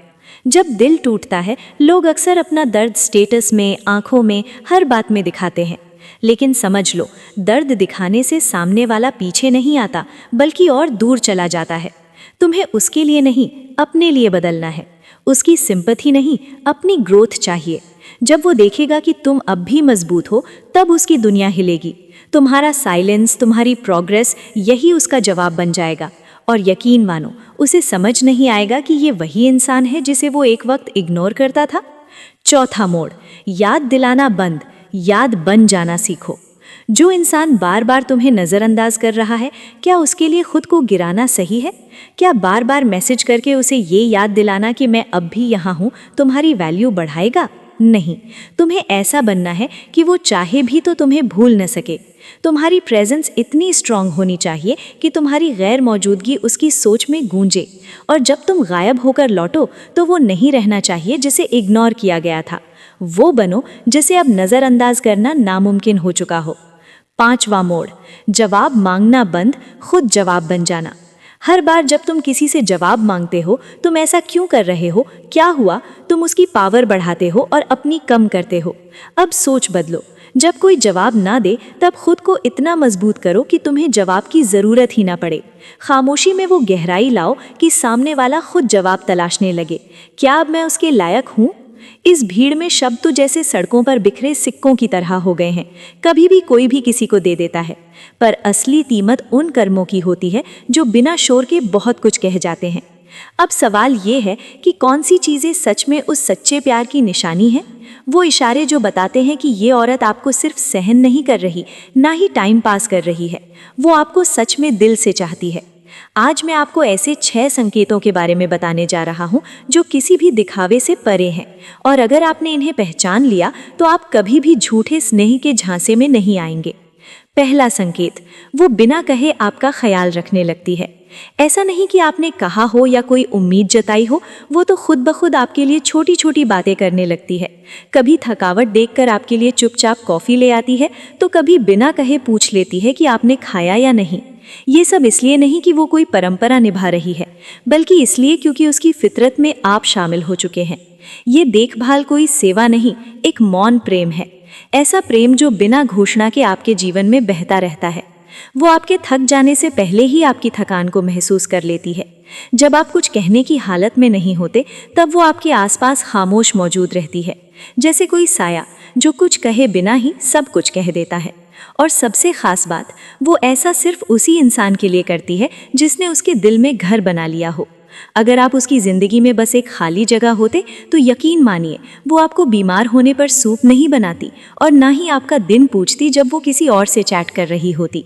जब दिल टूटता है, लोग अक्सर अपना दर्द स्टेटस में, आंखों में, हर बात में दिखाते हैं। लेकिन समझ लो, दर्द दिखाने से सामने वाला पीछे नहीं आता, बल्कि और दूर चला जाता है। तुम्हें उसके लिए नहीं, अपने लिए बदलना है। उसकी सिंपैथी नहीं, अपनी ग्रोथ चाहिए। जब वो देखेगा कि तुम अब भी मजबूत हो, तब उसकी दुनिया हिलेगी। तुम्हारा साइलेंस, तुम्हारी प्रोग्रेस, यही उसका जवाब बन जाएगा। और यकीन मानो, उसे समझ नहीं आएगा कि ये वही इंसान है जिसे वो एक वक्त इग्नोर करता था। चौथा मोड़, याद दिलाना बंद, याद बन जाना सीखो। जो इंसान बार बार तुम्हें नज़रअंदाज कर रहा है, क्या उसके लिए खुद को गिराना सही है? क्या बार बार मैसेज करके उसे ये याद दिलाना कि मैं अब भी यहाँ हूँ तुम्हारी वैल्यू बढ़ाएगा? नहीं, तुम्हें ऐसा बनना है कि वो चाहे भी तो तुम्हें भूल न सके। तुम्हारी प्रेजेंस इतनी स्ट्रांग होनी चाहिए कि तुम्हारी गैर मौजूदगी उसकी सोच में गूंजे, और जब तुम गायब होकर लौटो तो वो नहीं रहना चाहिए जिसे इग्नोर किया गया था। वो बनो जिसे अब नज़रअंदाज करना नामुमकिन हो चुका हो। पांचवा मोड़, जवाब मांगना बंद, खुद जवाब बन जाना। हर बार जब तुम किसी से जवाब मांगते हो, तुम ऐसा क्यों कर रहे हो, क्या हुआ, तुम उसकी पावर बढ़ाते हो और अपनी कम करते हो। अब सोच बदलो। जब कोई जवाब ना दे तब खुद को इतना मजबूत करो कि तुम्हें जवाब की ज़रूरत ही ना पड़े। खामोशी में वो गहराई लाओ कि सामने वाला खुद जवाब तलाशने लगे। क्या अब मैं उसके लायक हूँ? इस भीड़ में शब्द तो जैसे सड़कों पर बिखरे सिक्कों की तरह हो गए हैं, कभी भी कोई भी किसी को दे देता है। पर असली कीमत उन कर्मों की होती है जो बिना शोर के बहुत कुछ कह जाते हैं। अब सवाल ये है कि कौन सी चीज़ें सच में उस सच्चे प्यार की निशानी है? वो इशारे जो बताते हैं कि ये औरत आपको सिर्फ सहन नहीं कर रही, ना ही टाइम पास कर रही है, वो आपको सच में दिल से चाहती है। आज मैं आपको ऐसे 6 संकेतों के बारे में बताने जा रहा हूँ जो किसी भी दिखावे से परे हैं, और अगर आपने इन्हें पहचान लिया तो आप कभी भी झूठे स्नेह के झांसे में नहीं आएंगे। पहला संकेत, वो बिना कहे आपका ख्याल रखने लगती है। ऐसा नहीं कि आपने कहा हो या कोई उम्मीद जताई हो, वो तो खुद ब खुद आपके लिए छोटी छोटी बातें करने लगती है। कभी थकावट देखकर आपके लिए चुपचाप कॉफ़ी ले आती है, तो कभी बिना कहे पूछ लेती है कि आपने खाया या नहीं। ये सब इसलिए नहीं कि वो कोई परंपरा निभा रही है, बल्कि इसलिए क्योंकि उसकी फितरत में आप शामिल हो चुके हैं। ये देखभाल कोई सेवा नहीं, एक मौन प्रेम है। ऐसा प्रेम जो बिना घोषणा के आपके जीवन में बहता रहता है। वो आपके थक जाने से पहले ही आपकी थकान को महसूस कर लेती है। जब आप कुछ कहने की हालत में नहीं होते, तब वो आपके आसपास खामोश मौजूद रहती है, जैसे कोई साया जो कुछ कहे बिना ही सब कुछ कह देता है। और सबसे खास बात, वो ऐसा सिर्फ उसी इंसान के लिए करती है जिसने उसके दिल में घर बना लिया हो। अगर आप उसकी ज़िंदगी में बस एक खाली जगह होते तो यकीन मानिए वो आपको बीमार होने पर सूप नहीं बनाती, और ना ही आपका दिन पूछती जब वो किसी और से चैट कर रही होती।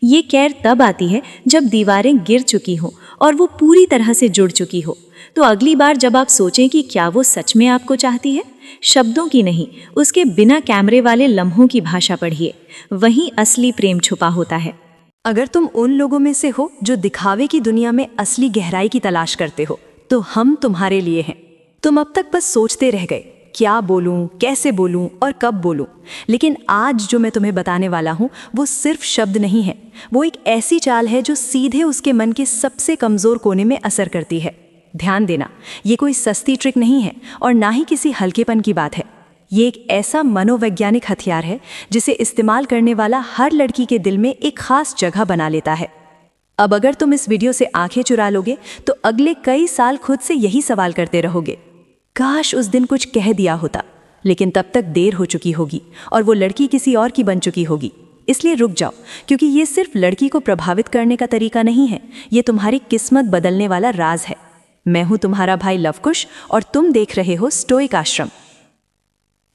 ये कैर तब आती है जब दीवारें गिर चुकी हों और वो पूरी तरह से जुड़ चुकी हो। तो अगली बार जब आप सोचें कि क्या वो सच में आपको चाहती है, शब्दों की नहीं, उसके बिना कैमरे वाले लम्हों की भाषा पढ़िए। वहीं असली प्रेम छुपा होता है। अगर तुम उन लोगों में से हो जो दिखावे की दुनिया में असली गहराई की तलाश करते हो, तो हम तुम्हारे लिए हैं। तुम अब तक बस सोचते रह गए, क्या बोलूं, कैसे बोलूं और कब बोलूं। लेकिन आज जो मैं तुम्हें बताने वाला हूं वो सिर्फ शब्द नहीं है, वो एक ऐसी चाल है जो सीधे उसके मन के सबसे कमज़ोर कोने में असर करती है। ध्यान देना, ये कोई सस्ती ट्रिक नहीं है और ना ही किसी हल्केपन की बात है। ये एक ऐसा मनोवैज्ञानिक हथियार है जिसे इस्तेमाल करने वाला हर लड़की के दिल में एक खास जगह बना लेता है। अब अगर तुम इस वीडियो से आंखें चुरा लोगे तो अगले कई साल खुद से यही सवाल करते रहोगे, काश उस दिन कुछ कह दिया होता। लेकिन तब तक देर हो चुकी होगी और वो लड़की किसी और की बन चुकी होगी। इसलिए रुक जाओ, क्योंकि ये सिर्फ लड़की को प्रभावित करने का तरीका नहीं है, ये तुम्हारी किस्मत बदलने वाला राज है। मैं हूं तुम्हारा भाई लवकुश और तुम देख रहे हो स्टोइक आश्रम।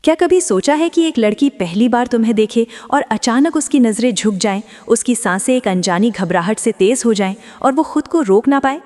क्या कभी सोचा है कि एक लड़की पहली बार तुम्हें देखे और अचानक उसकी नज़रें झुक जाएं, उसकी सांसें एक अनजानी घबराहट से तेज हो जाएं और वो खुद को रोक ना पाए?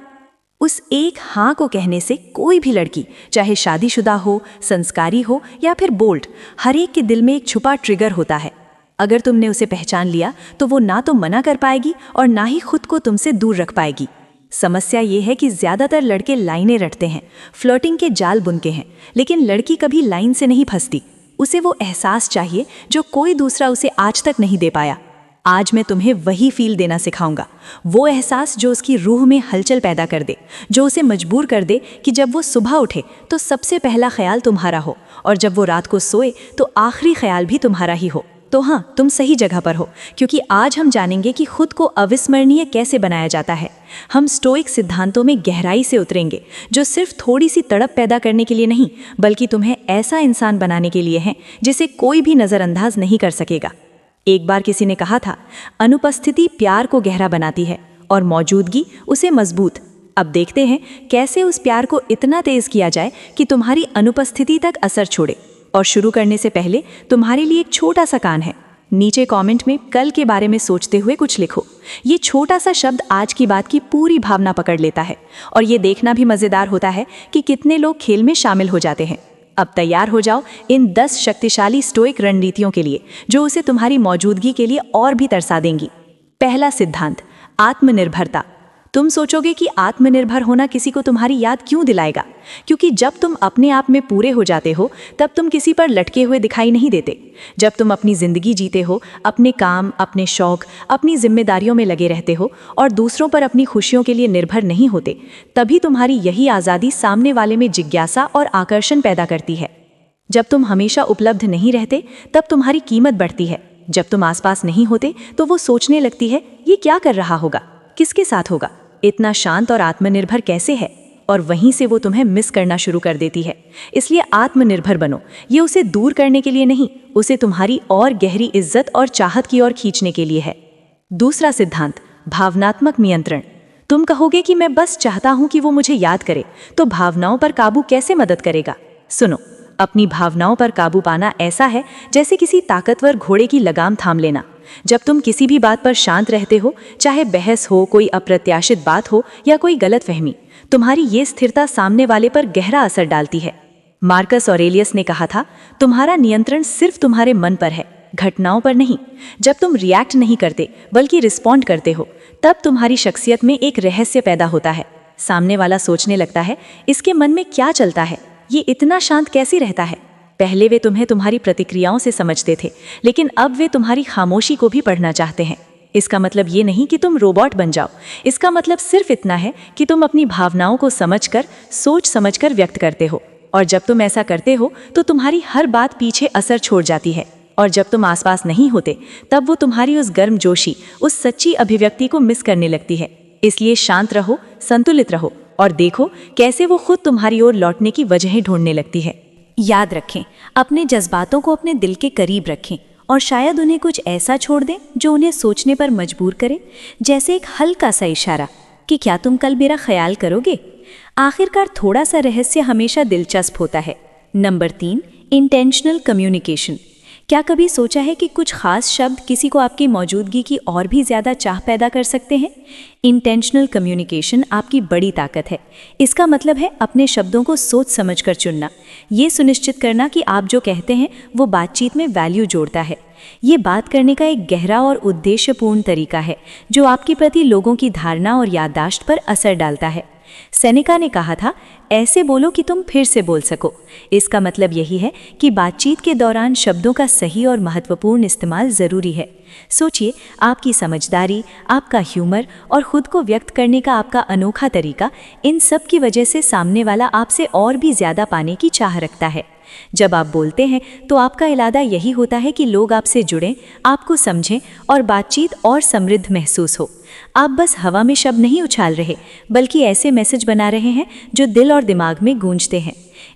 उस एक हाँ को कहने से कोई भी लड़की, चाहे शादीशुदा हो, संस्कारी हो या फिर बोल्ड, हर एक के दिल में एक छुपा ट्रिगर होता है। अगर तुमने उसे पहचान लिया तो वो ना तो मना कर पाएगी और ना ही खुद को तुमसे दूर रख पाएगी। समस्या ये है कि ज़्यादातर लड़के लाइनें रटते हैं, फ्लर्टिंग के जाल बुनते हैं, लेकिन लड़की कभी लाइन से नहीं फंसती। उसे वो एहसास चाहिए जो कोई दूसरा उसे आज तक नहीं दे पाया। आज मैं तुम्हें वही फील देना सिखाऊंगा, वो एहसास जो उसकी रूह में हलचल पैदा कर दे, जो उसे मजबूर कर दे कि जब वो सुबह उठे तो सबसे पहला ख्याल तुम्हारा हो, और जब वो रात को सोए तो आखिरी ख्याल भी तुम्हारा ही हो। तो हाँ, तुम सही जगह पर हो, क्योंकि आज हम जानेंगे कि खुद को अविस्मरणीय कैसे बनाया जाता है। हम स्टोइक सिद्धांतों में गहराई से उतरेंगे, जो सिर्फ थोड़ी सी तड़प पैदा करने के लिए नहीं, बल्कि तुम्हें ऐसा इंसान बनाने के लिए हैं जिसे कोई भी नज़रअंदाज नहीं कर सकेगा। एक बार किसी ने कहा था, अनुपस्थिति प्यार को गहरा बनाती है और मौजूदगी उसे मजबूत। अब देखते हैं कैसे उस प्यार को इतना तेज किया जाए कि तुम्हारी अनुपस्थिति तक असर छोड़े। और शुरू करने से पहले तुम्हारे लिए एक छोटा सा काम है। नीचे कमेंट में कल के बारे में सोचते हुए कुछ लिखो। ये छोटा सा शब्द आज की बात की पूरी भावना पकड़ लेता है, और ये देखना भी मज़ेदार होता है कि कितने लोग खेल में शामिल हो जाते हैं। अब तैयार हो जाओ इन 10 शक्तिशाली स्टोइक रणनीतियों के लिए, जो उसे तुम्हारी मौजूदगी के लिए और भी तरसा देंगी। पहला सिद्धांत, आत्मनिर्भरता। तुम सोचोगे कि आत्मनिर्भर होना किसी को तुम्हारी याद क्यों दिलाएगा, क्योंकि जब तुम अपने आप में पूरे हो जाते हो तब तुम किसी पर लटके हुए दिखाई नहीं देते। जब तुम अपनी जिंदगी जीते हो, अपने काम, अपने शौक, अपनी जिम्मेदारियों में लगे रहते हो और दूसरों पर अपनी खुशियों के लिए निर्भर नहीं होते, तभी तुम्हारी यही आज़ादी सामने वाले में जिज्ञासा और आकर्षण पैदा करती है। जब तुम हमेशा उपलब्ध नहीं रहते तब तुम्हारी कीमत बढ़ती है। जब तुम आसपास नहीं होते तो वो सोचने लगती है, ये क्या कर रहा होगा, किसके साथ होगा, इतना शांत और आत्मनिर्भर कैसे है, और वहीं से वो तुम्हें मिस करना शुरू कर देती है। इसलिए आत्मनिर्भर बनो। ये उसे दूर करने के लिए नहीं, उसे तुम्हारी और गहरी इज्जत और चाहत की ओर खींचने के लिए है। दूसरा सिद्धांत, भावनात्मक नियंत्रण। तुम कहोगे कि मैं बस चाहता हूं कि वो मुझे याद करे, तो भावनाओं पर काबू कैसे मदद करेगा? सुनो, अपनी भावनाओं पर काबू पाना ऐसा है जैसे किसी ताकतवर घोड़े की लगाम थाम लेना। जब तुम किसी भी बात पर शांत रहते हो, चाहे बहस हो, कोई अप्रत्याशित बात हो या कोई गलतफहमी, तुम्हारी ये स्थिरता सामने वाले पर गहरा असर डालती है। मार्कस ऑरेलियस ने कहा था, तुम्हारा नियंत्रण सिर्फ तुम्हारे मन पर है, घटनाओं पर नहीं। जब तुम रिएक्ट नहीं करते बल्कि रिस्पॉन्ड करते हो, तब तुम्हारी शख्सियत में एक रहस्य पैदा होता है। सामने वाला सोचने लगता है, इसके मन में क्या चलता है, ये इतना शांत कैसे रहता है। पहले वे तुम्हें तुम्हारी प्रतिक्रियाओं से समझते थे, लेकिन अब वे तुम्हारी खामोशी को भी पढ़ना चाहते हैं। इसका मतलब ये नहीं कि तुम रोबोट बन जाओ, इसका मतलब सिर्फ इतना है कि तुम अपनी भावनाओं को समझकर, सोच समझकर व्यक्त करते हो। और जब तुम ऐसा करते हो तो तुम्हारी हर बात पीछे असर छोड़ जाती है, और जब तुम आसपास नहीं होते तब वो तुम्हारी उस गर्मजोशी, उस सच्ची अभिव्यक्ति को मिस करने लगती है। इसलिए शांत रहो, संतुलित रहो और देखो कैसे वो खुद तुम्हारी ओर लौटने की वजहें ढूंढने लगती है। याद रखें, अपने जज्बातों को अपने दिल के करीब रखें और शायद उन्हें कुछ ऐसा छोड़ दें जो उन्हें सोचने पर मजबूर करे, जैसे एक हल्का सा इशारा कि क्या तुम कल मेरा ख्याल करोगे। आखिरकार थोड़ा सा रहस्य हमेशा दिलचस्प होता है। Number 3, intentional communication. क्या कभी सोचा है कि कुछ खास शब्द किसी को आपकी मौजूदगी की और भी ज़्यादा चाह पैदा कर सकते हैं? इंटेंशनल कम्युनिकेशन आपकी बड़ी ताकत है। इसका मतलब है अपने शब्दों को सोच समझकर चुनना, ये सुनिश्चित करना कि आप जो कहते हैं वो बातचीत में वैल्यू जोड़ता है। ये बात करने का एक गहरा और उद्देश्यपूर्ण तरीका है जो आपके प्रति लोगों की धारणा और याददाश्त पर असर डालता है। सेनेका ने कहा था, ऐसे बोलो कि तुम फिर से बोल सको। इसका मतलब यही है कि बातचीत के दौरान शब्दों का सही और महत्वपूर्ण इस्तेमाल ज़रूरी है। सोचिए, आपकी समझदारी, आपका ह्यूमर और खुद को व्यक्त करने का आपका अनोखा तरीका, इन सब की वजह से सामने वाला आपसे और भी ज़्यादा पाने की चाह रखता है। जब आप बोलते हैं तो आपका इरादा यही होता है कि लोग आपसे जुड़ें, आपको समझें और बातचीत और समृद्ध महसूस हो। आप बस हवा में शब्द नहीं उछाल रहे, बल्कि ऐसे मैसेज बना रहे हैं जो दिल और दिमाग में गूंजते हैं।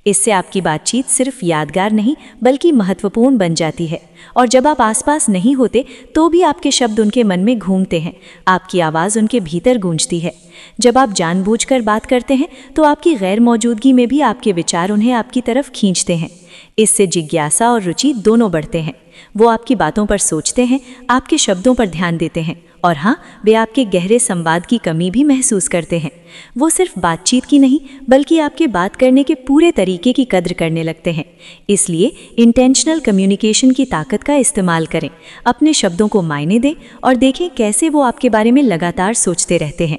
इससे आपकी बातचीत सिर्फ यादगार नहीं बल्कि महत्वपूर्ण बन जाती है। और जब आप आसपास नहीं होते तो भी आपके शब्द उनके मन में घूमते हैं, आपकी आवाज़ उनके भीतर गूंजती है। जब आप जानबूझकर बात करते हैं तो आपकी गैर मौजूदगी में भी आपके विचार उन्हें आपकी तरफ खींचते हैं। इससे जिज्ञासा और रुचि दोनों बढ़ते हैं। वो आपकी बातों पर सोचते हैं, आपके शब्दों पर ध्यान देते हैं और हाँ, वे आपके गहरे संवाद की कमी भी महसूस करते हैं। वो सिर्फ बातचीत की नहीं बल्कि आपके बात करने के पूरे तरीके की कद्र करने लगते हैं। इसलिए इंटेंशनल कम्युनिकेशन की ताकत का इस्तेमाल करें, अपने शब्दों को मायने दें और देखें कैसे वो आपके बारे में लगातार सोचते रहते हैं।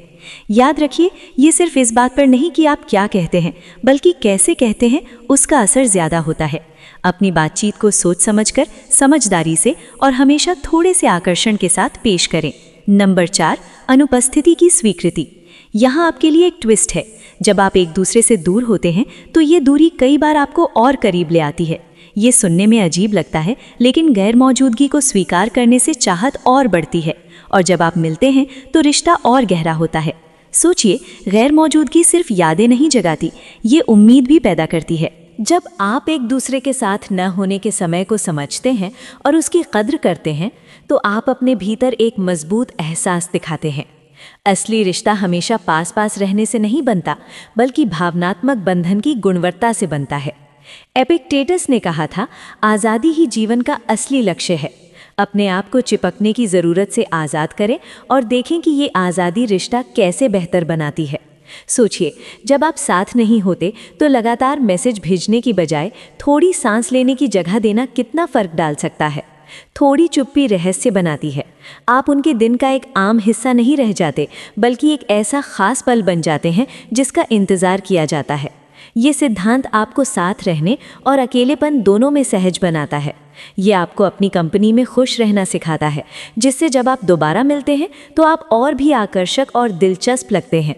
याद रखिए, ये सिर्फ इस बात पर नहीं कि आप क्या कहते हैं, बल्कि कैसे कहते हैं उसका असर ज़्यादा होता है। अपनी बातचीत को सोच समझकर, समझदारी से और हमेशा थोड़े से आकर्षण के साथ पेश करें। नंबर 4, अनुपस्थिति की स्वीकृति। यहाँ आपके लिए एक ट्विस्ट है। जब आप एक दूसरे से दूर होते हैं तो ये दूरी कई बार आपको और करीब ले आती है। ये सुनने में अजीब लगता है, लेकिन गैर मौजूदगी को स्वीकार करने से चाहत और बढ़ती है और जब आप मिलते हैं तो रिश्ता और गहरा होता है। सोचिए, गैर मौजूदगी सिर्फ यादें नहीं जगाती, ये उम्मीद भी पैदा करती है। जब आप एक दूसरे के साथ न होने के समय को समझते हैं और उसकी कद्र करते हैं तो आप अपने भीतर एक मजबूत एहसास दिखाते हैं। असली रिश्ता हमेशा पास पास रहने से नहीं बनता, बल्कि भावनात्मक बंधन की गुणवत्ता से बनता है। एपिक्टेटस ने कहा था, आज़ादी ही जीवन का असली लक्ष्य है। अपने आप को चिपकने की ज़रूरत से आज़ाद करें और देखें कि ये आज़ादी रिश्ता कैसे बेहतर बनाती है। सोचिए, जब आप साथ नहीं होते तो लगातार मैसेज भेजने की बजाय थोड़ी सांस लेने की जगह देना कितना फ़र्क डाल सकता है। थोड़ी चुप्पी रहस्य बनाती है। आप उनके दिन का एक आम हिस्सा नहीं रह जाते, बल्कि एक ऐसा खास पल बन जाते हैं जिसका इंतज़ार किया जाता है। ये सिद्धांत आपको साथ रहने और अकेलेपन दोनों में सहज बनाता है। ये आपको अपनी कंपनी में खुश रहना सिखाता है, जिससे जब आप दोबारा मिलते हैं तो आप और भी आकर्षक और दिलचस्प लगते हैं।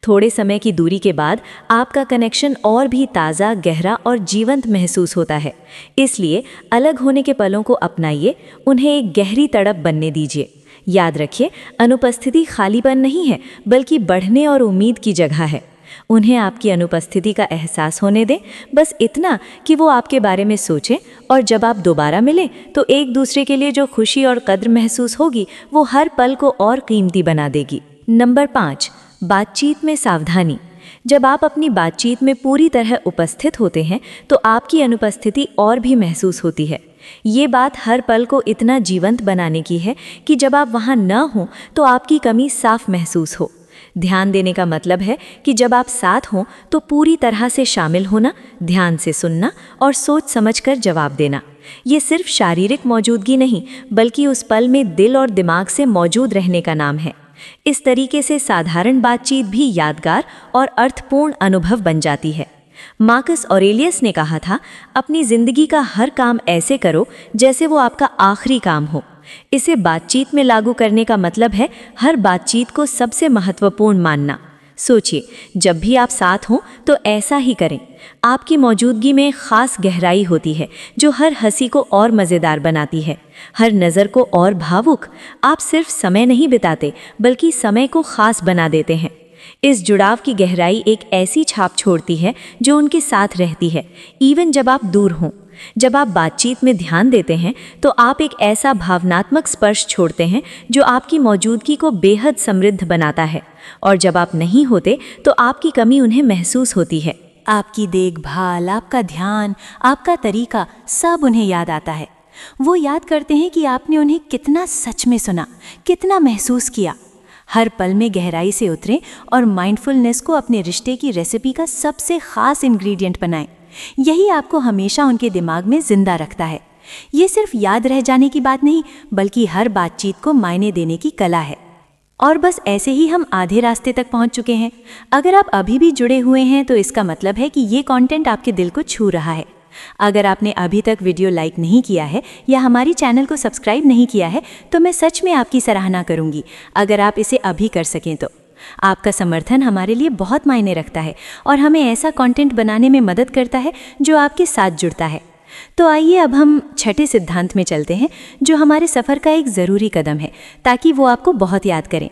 थोड़े समय की दूरी के बाद आपका कनेक्शन और भी ताज़ा, गहरा और जीवंत महसूस होता है। इसलिए अलग होने के पलों को अपनाइए, उन्हें एक गहरी तड़प बनने दीजिए। याद रखिए, अनुपस्थिति खालीपन नहीं है, बल्कि बढ़ने और उम्मीद की जगह है। उन्हें आपकी अनुपस्थिति का एहसास होने दें, बस इतना कि वो आपके बारे में सोचें, और जब आप दोबारा मिलें तो एक दूसरे के लिए जो खुशी और कद्र महसूस होगी वो हर पल को और कीमती बना देगी। नंबर 5, बातचीत में सावधानी। जब आप अपनी बातचीत में पूरी तरह उपस्थित होते हैं तो आपकी अनुपस्थिति और भी महसूस होती है। ये बात हर पल को इतना जीवंत बनाने की है कि जब आप वहाँ न हों तो आपकी कमी साफ महसूस हो। ध्यान देने का मतलब है कि जब आप साथ हों तो पूरी तरह से शामिल होना, ध्यान से सुनना और सोच समझकर जवाब देना। ये सिर्फ शारीरिक मौजूदगी नहीं, बल्कि उस पल में दिल और दिमाग से मौजूद रहने का नाम है। इस तरीके से साधारण बातचीत भी यादगार और अर्थपूर्ण अनुभव बन जाती है। मार्कस ऑरेलियस ने कहा था, अपनी जिंदगी का हर काम ऐसे करो जैसे वो आपका आखिरी काम हो। इसे बातचीत में लागू करने का मतलब है हर बातचीत को सबसे महत्वपूर्ण मानना। सोचिए, जब भी आप साथ हों तो ऐसा ही करें। आपकी मौजूदगी में खास गहराई होती है जो हर हंसी को और मज़ेदार बनाती है, हर नज़र को और भावुक। आप सिर्फ समय नहीं बिताते, बल्कि समय को खास बना देते हैं। इस जुड़ाव की गहराई एक ऐसी छाप छोड़ती है जो उनके साथ रहती है, इवन जब आप दूर हों। जब आप बातचीत में ध्यान देते हैं तो आप एक ऐसा भावनात्मक स्पर्श छोड़ते हैं जो आपकी मौजूदगी को बेहद समृद्ध बनाता है, और जब आप नहीं होते तो आपकी कमी उन्हें महसूस होती है। आपकी देखभाल, आपका ध्यान, आपका तरीका सब उन्हें याद आता है। वो याद करते हैं कि आपने उन्हें कितना सच में सुना, कितना महसूस किया। हर पल में गहराई से उतरें और माइंडफुलनेस को अपने रिश्ते की रेसिपी का सबसे खास इंग्रेडिएंट बनाएं। यही आपको हमेशा उनके दिमाग में जिंदा रखता है। ये सिर्फ याद रह जाने की बात नहीं, बल्कि हर बातचीत को मायने देने की कला है। और बस ऐसे ही हम आधे रास्ते तक पहुंच चुके हैं। अगर आप अभी भी जुड़े हुए हैं तो इसका मतलब है कि ये कंटेंट आपके दिल को छू रहा है। अगर आपने अभी तक वीडियो लाइक नहीं किया है या हमारी चैनल को सब्सक्राइब नहीं किया है तो मैं सच में आपकी सराहना करूंगी अगर आप इसे अभी कर सकें तो। आपका समर्थन हमारे लिए बहुत मायने रखता है और हमें ऐसा कंटेंट बनाने में मदद करता है जो आपके साथ जुड़ता है। तो आइए अब हम छठे सिद्धांत में चलते हैं, जो हमारे सफ़र का एक ज़रूरी कदम है, ताकि वो आपको बहुत याद करें।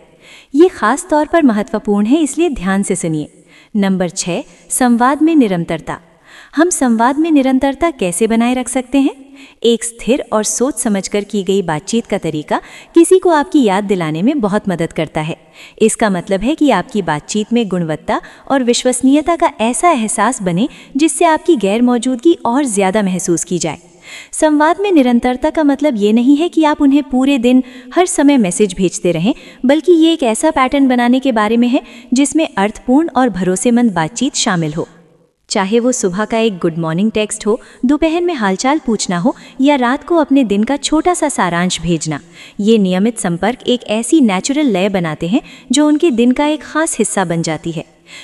ये ख़ास तौर पर महत्वपूर्ण है, इसलिए ध्यान से सुनिए। नंबर 6, संवाद में निरंतरता। हम संवाद में निरंतरता कैसे बनाए रख सकते हैं? एक स्थिर और सोच समझकर की गई बातचीत का तरीका किसी को आपकी याद दिलाने में बहुत मदद करता है। इसका मतलब है कि आपकी बातचीत में गुणवत्ता और विश्वसनीयता का ऐसा एहसास बने जिससे आपकी गैर मौजूदगी और ज़्यादा महसूस की जाए। संवाद में निरंतरता का मतलब ये नहीं है कि आप उन्हें पूरे दिन हर समय मैसेज भेजते रहें, बल्कि ये एक ऐसा पैटर्न बनाने के बारे में है जिसमें अर्थपूर्ण और भरोसेमंद बातचीत शामिल हो। चाहे वो सुबह का एक गुड मॉर्निंग टेक्स्ट हो, दोपहर में हालचाल पूछना हो या रात को अपने दिन का छोटा सा सारांश भेजना, ये नियमित संपर्क एक ऐसी नेचुरल लय बनाते हैं जो उनके दिन का एक खास हिस्सा बन जाती है।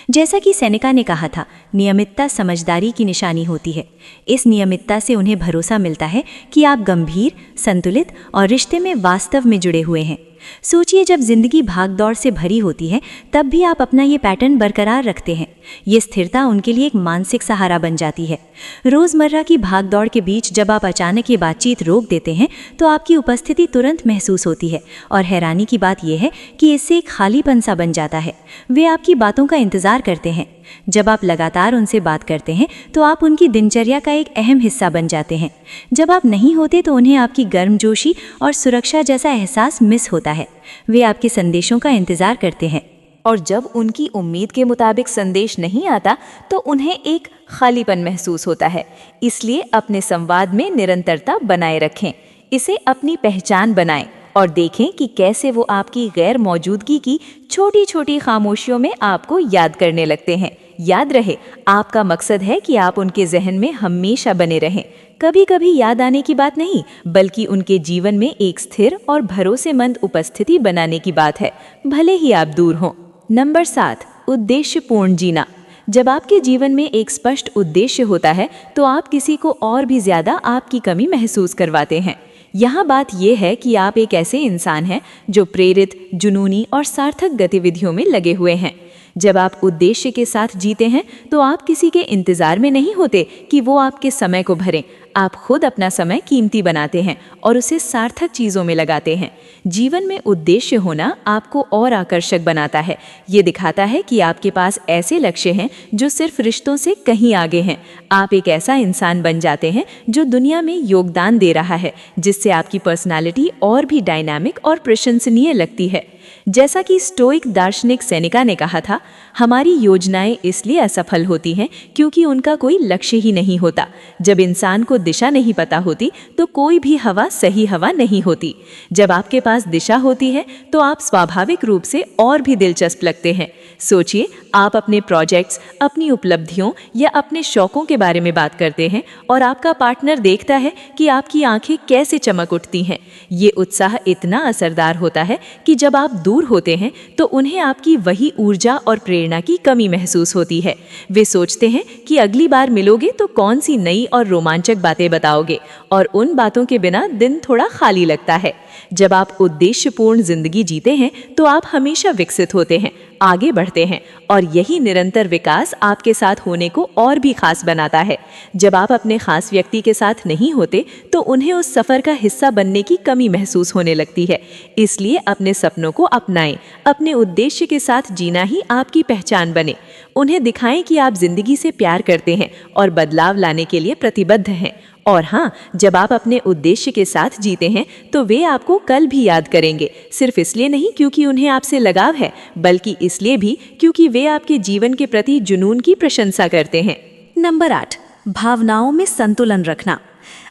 जैसा कि सेनेका ने कहा था, नियमितता समझदारी की निशानी होती है। इस नियमितता से उन्हें भरोसा मिलता है कि आप गंभीर, संतुलित और रिश्ते में वास्तव में जुड़े हुए हैं। सोचिए, जब जिंदगी भागदौड़ से भरी होती है तब भी आप अपना ये पैटर्न बरकरार रखते हैं। ये स्थिरता उनके लिए एक मानसिक सहारा बन जाती है। रोज़मर्रा की भागदौड़ के बीच जब आप अचानक ये बातचीत रोक देते हैं तो आपकी उपस्थिति तुरंत महसूस होती है, और हैरानी की बात यह है कि इससे एक खालीपन सा बन जाता है। वे आपकी बातों का इंतज़ार करते हैं। जब आप लगातार उनसे बात करते हैं तो आप उनकी दिनचर्या का एक अहम हिस्सा बन जाते हैं। जब आप नहीं होते तो उन्हें आपकी गर्मजोशी और सुरक्षा जैसा एहसास मिस होता है। वे आपके संदेशों का इंतज़ार करते हैं, और जब उनकी उम्मीद के मुताबिक संदेश नहीं आता तो उन्हें एक खालीपन महसूस होता है। इसलिए अपने संवाद में निरंतरता बनाए रखें, इसे अपनी पहचान बनाएं और देखें कि कैसे वो आपकी गैर मौजूदगी की छोटी छोटी खामोशियों में आपको याद करने लगते हैं। याद रहे, आपका मकसद है कि आप उनके जहन में हमेशा बने रहें। कभी कभी याद आने की बात नहीं, बल्कि उनके जीवन में एक स्थिर और भरोसेमंद उपस्थिति बनाने की बात है, भले ही आप दूर हों। नंबर 7, उद्देश्यपूर्ण जीना। जब आपके जीवन में एक स्पष्ट उद्देश्य होता है तो आप किसी को और भी ज्यादा आपकी कमी महसूस करवाते हैं। यहाँ बात यह है कि आप एक ऐसे इंसान हैं जो प्रेरित, जुनूनी और सार्थक गतिविधियों में लगे हुए हैं। जब आप उद्देश्य के साथ जीते हैं तो आप किसी के इंतजार में नहीं होते कि वो आपके समय को भरें। आप खुद अपना समय कीमती बनाते हैं और उसे सार्थक चीज़ों में लगाते हैं। जीवन में उद्देश्य होना आपको और आकर्षक बनाता है। ये दिखाता है कि आपके पास ऐसे लक्ष्य हैं जो सिर्फ रिश्तों से कहीं आगे हैं। आप एक ऐसा इंसान बन जाते हैं जो दुनिया में योगदान दे रहा है, जिससे आपकी पर्सनालिटी और भी डायनामिक और प्रशंसनीय लगती है। जैसा कि स्टोइक दार्शनिक सेनेका ने कहा था, हमारी योजनाएं इसलिए असफल होती हैं क्योंकि उनका कोई लक्ष्य ही नहीं होता। जब इंसान को दिशा नहीं पता होती तो कोई भी हवा सही हवा नहीं होती। जब आपके पास दिशा होती है तो आप स्वाभाविक रूप से और भी दिलचस्प लगते हैं। सोचिए, आप अपने प्रोजेक्ट्स, अपनी उपलब्धियों या अपने शौकों के बारे में बात करते हैं और आपका पार्टनर देखता है कि आपकी आंखें कैसे चमक उठती हैं। ये उत्साह इतना असरदार होता है कि जब आप दूर होते हैं तो उन्हें आपकी वही ऊर्जा और प्रेरणा की कमी महसूस होती है। वे सोचते हैं कि अगली बार मिलोगे तो कौन सी नई और रोमांचक बातें बताओगे, और उन बातों के बिना दिन थोड़ा खाली लगता है। जब आप उद्देश्यपूर्ण जिंदगी जीते हैं तो आप हमेशा विकसित होते हैं, आगे बढ़ते हैं, और यही निरंतर विकास आपके साथ होने को और भी खास बनाता है। जब आप अपने खास व्यक्ति के साथ नहीं होते तो उन्हें उस सफ़र का हिस्सा बनने की कमी महसूस होने लगती है। इसलिए अपने सपनों को अपनाएं, अपने उद्देश्य के साथ जीना ही आपकी पहचान बने। उन्हें दिखाएं कि आप जिंदगी से प्यार करते हैं और बदलाव लाने के लिए प्रतिबद्ध हैं। और हाँ, जब आप अपने उद्देश्य के साथ जीते हैं तो वे आपको कल भी याद करेंगे, सिर्फ इसलिए नहीं क्योंकि उन्हें आपसे लगाव है, बल्कि इसलिए भी क्योंकि वे आपके जीवन के प्रति जुनून की प्रशंसा करते हैं। नंबर 8, भावनाओं में संतुलन रखना।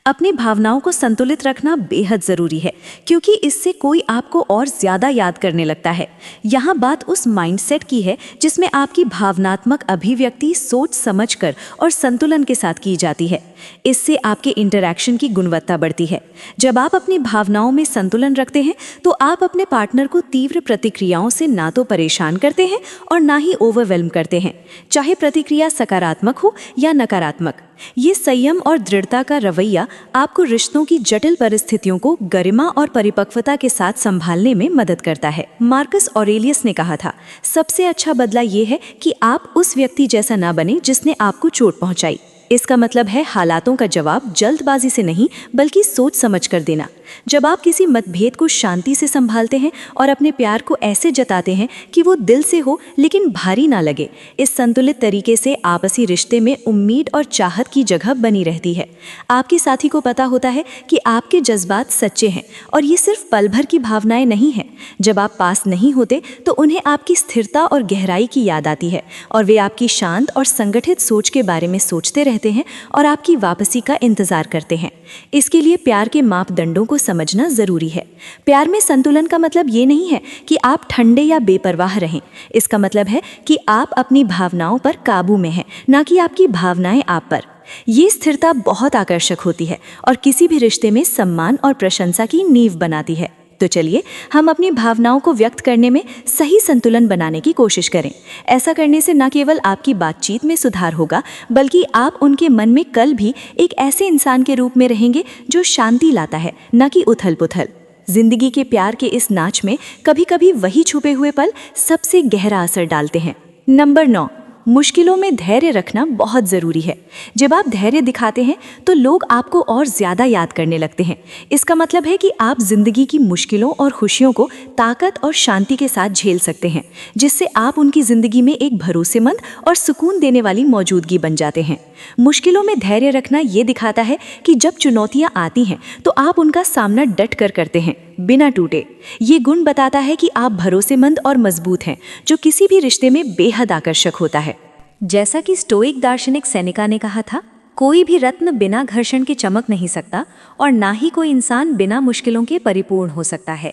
अपनी भावनाओं को संतुलित रखना बेहद ज़रूरी है, क्योंकि इससे कोई आपको और ज़्यादा याद करने लगता है। यहाँ बात उस माइंडसेट की है जिसमें आपकी भावनात्मक अभिव्यक्ति सोच समझकर और संतुलन के साथ की जाती है। इससे आपके इंटरैक्शन की गुणवत्ता बढ़ती है। जब आप अपनी भावनाओं में संतुलन रखते हैं तो आप अपने पार्टनर को तीव्र प्रतिक्रियाओं से ना तो परेशान करते हैं और ना ही ओवरवेल्म करते हैं, चाहे प्रतिक्रिया सकारात्मक हो या नकारात्मक। ये संयम और दृढ़ता का रवैया आपको रिश्तों की जटिल परिस्थितियों को गरिमा और परिपक्वता के साथ संभालने में मदद करता है। मार्कस ऑरेलियस ने कहा था, सबसे अच्छा बदला ये है कि आप उस व्यक्ति जैसा ना बने जिसने आपको चोट पहुंचाई। इसका मतलब है हालातों का जवाब जल्दबाजी से नहीं, बल्कि सोच समझ कर देना। जब आप किसी मतभेद को शांति से संभालते हैं और अपने प्यार को ऐसे जताते हैं कि वो दिल से हो लेकिन भारी ना लगे, इस संतुलित तरीके से आपसी रिश्ते में उम्मीद और चाहत की जगह बनी रहती है। आपके साथी को पता होता है कि आपके जज्बात सच्चे हैं और ये सिर्फ पल भर की भावनाएं नहीं हैं। जब आप पास नहीं होते तो उन्हें आपकी स्थिरता और गहराई की याद आती है और वे आपकी शांत और संगठित सोच के बारे में सोचते रहते हैं और आपकी वापसी का इंतजार करते हैं। इसके लिए प्यार के मापदंडों को समझना जरूरी है। प्यार में संतुलन का मतलब ये नहीं है कि आप ठंडे या बेपरवाह रहें। इसका मतलब है कि आप अपनी भावनाओं पर काबू में हैं, ना कि आपकी भावनाएं आप पर। ये स्थिरता बहुत आकर्षक होती है और किसी भी रिश्ते में सम्मान और प्रशंसा की नींव बनाती है। तो चलिए हम अपनी भावनाओं को व्यक्त करने में सही संतुलन बनाने की कोशिश करें। ऐसा करने से न केवल आपकी बातचीत में सुधार होगा, बल्कि आप उनके मन में कल भी एक ऐसे इंसान के रूप में रहेंगे जो शांति लाता है, न कि उथल पुथल। जिंदगी के प्यार के इस नाच में कभी कभी वही छुपे हुए पल सबसे गहरा असर डालते हैं। नंबर 9, मुश्किलों में धैर्य रखना बहुत ज़रूरी है। जब आप धैर्य दिखाते हैं तो लोग आपको और ज़्यादा याद करने लगते हैं। इसका मतलब है कि आप जिंदगी की मुश्किलों और खुशियों को ताकत और शांति के साथ झेल सकते हैं, जिससे आप उनकी ज़िंदगी में एक भरोसेमंद और सुकून देने वाली मौजूदगी बन जाते हैं। मुश्किलों में धैर्य रखना ये दिखाता है कि जब चुनौतियाँ आती हैं तो आप उनका सामना डट कर करते हैं, बिना टूटे। ये गुण बताता है कि आप भरोसेमंद और मजबूत हैं, जो किसी भी रिश्ते में बेहद आकर्षक होता है। जैसा कि स्टोइक दार्शनिक सेनेका ने कहा था, कोई भी रत्न बिना घर्षण के चमक नहीं सकता और ना ही कोई इंसान बिना मुश्किलों के परिपूर्ण हो सकता है।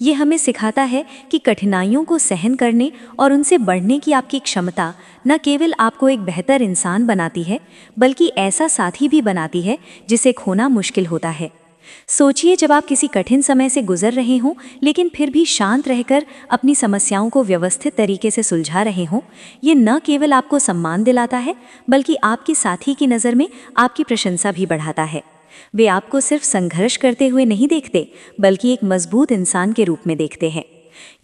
ये हमें सिखाता है कि कठिनाइयों को सहन करने और उनसे बढ़ने की आपकी क्षमता न केवल आपको एक बेहतर इंसान बनाती है, बल्कि ऐसा साथी भी बनाती है जिसे खोना मुश्किल होता है। सोचिए, जब आप किसी कठिन समय से गुजर रहे हों लेकिन फिर भी शांत रहकर अपनी समस्याओं को व्यवस्थित तरीके से सुलझा रहे हों, ये न केवल आपको सम्मान दिलाता है बल्कि आपके साथी की नज़र में आपकी प्रशंसा भी बढ़ाता है। वे आपको सिर्फ संघर्ष करते हुए नहीं देखते, बल्कि एक मजबूत इंसान के रूप में देखते हैं।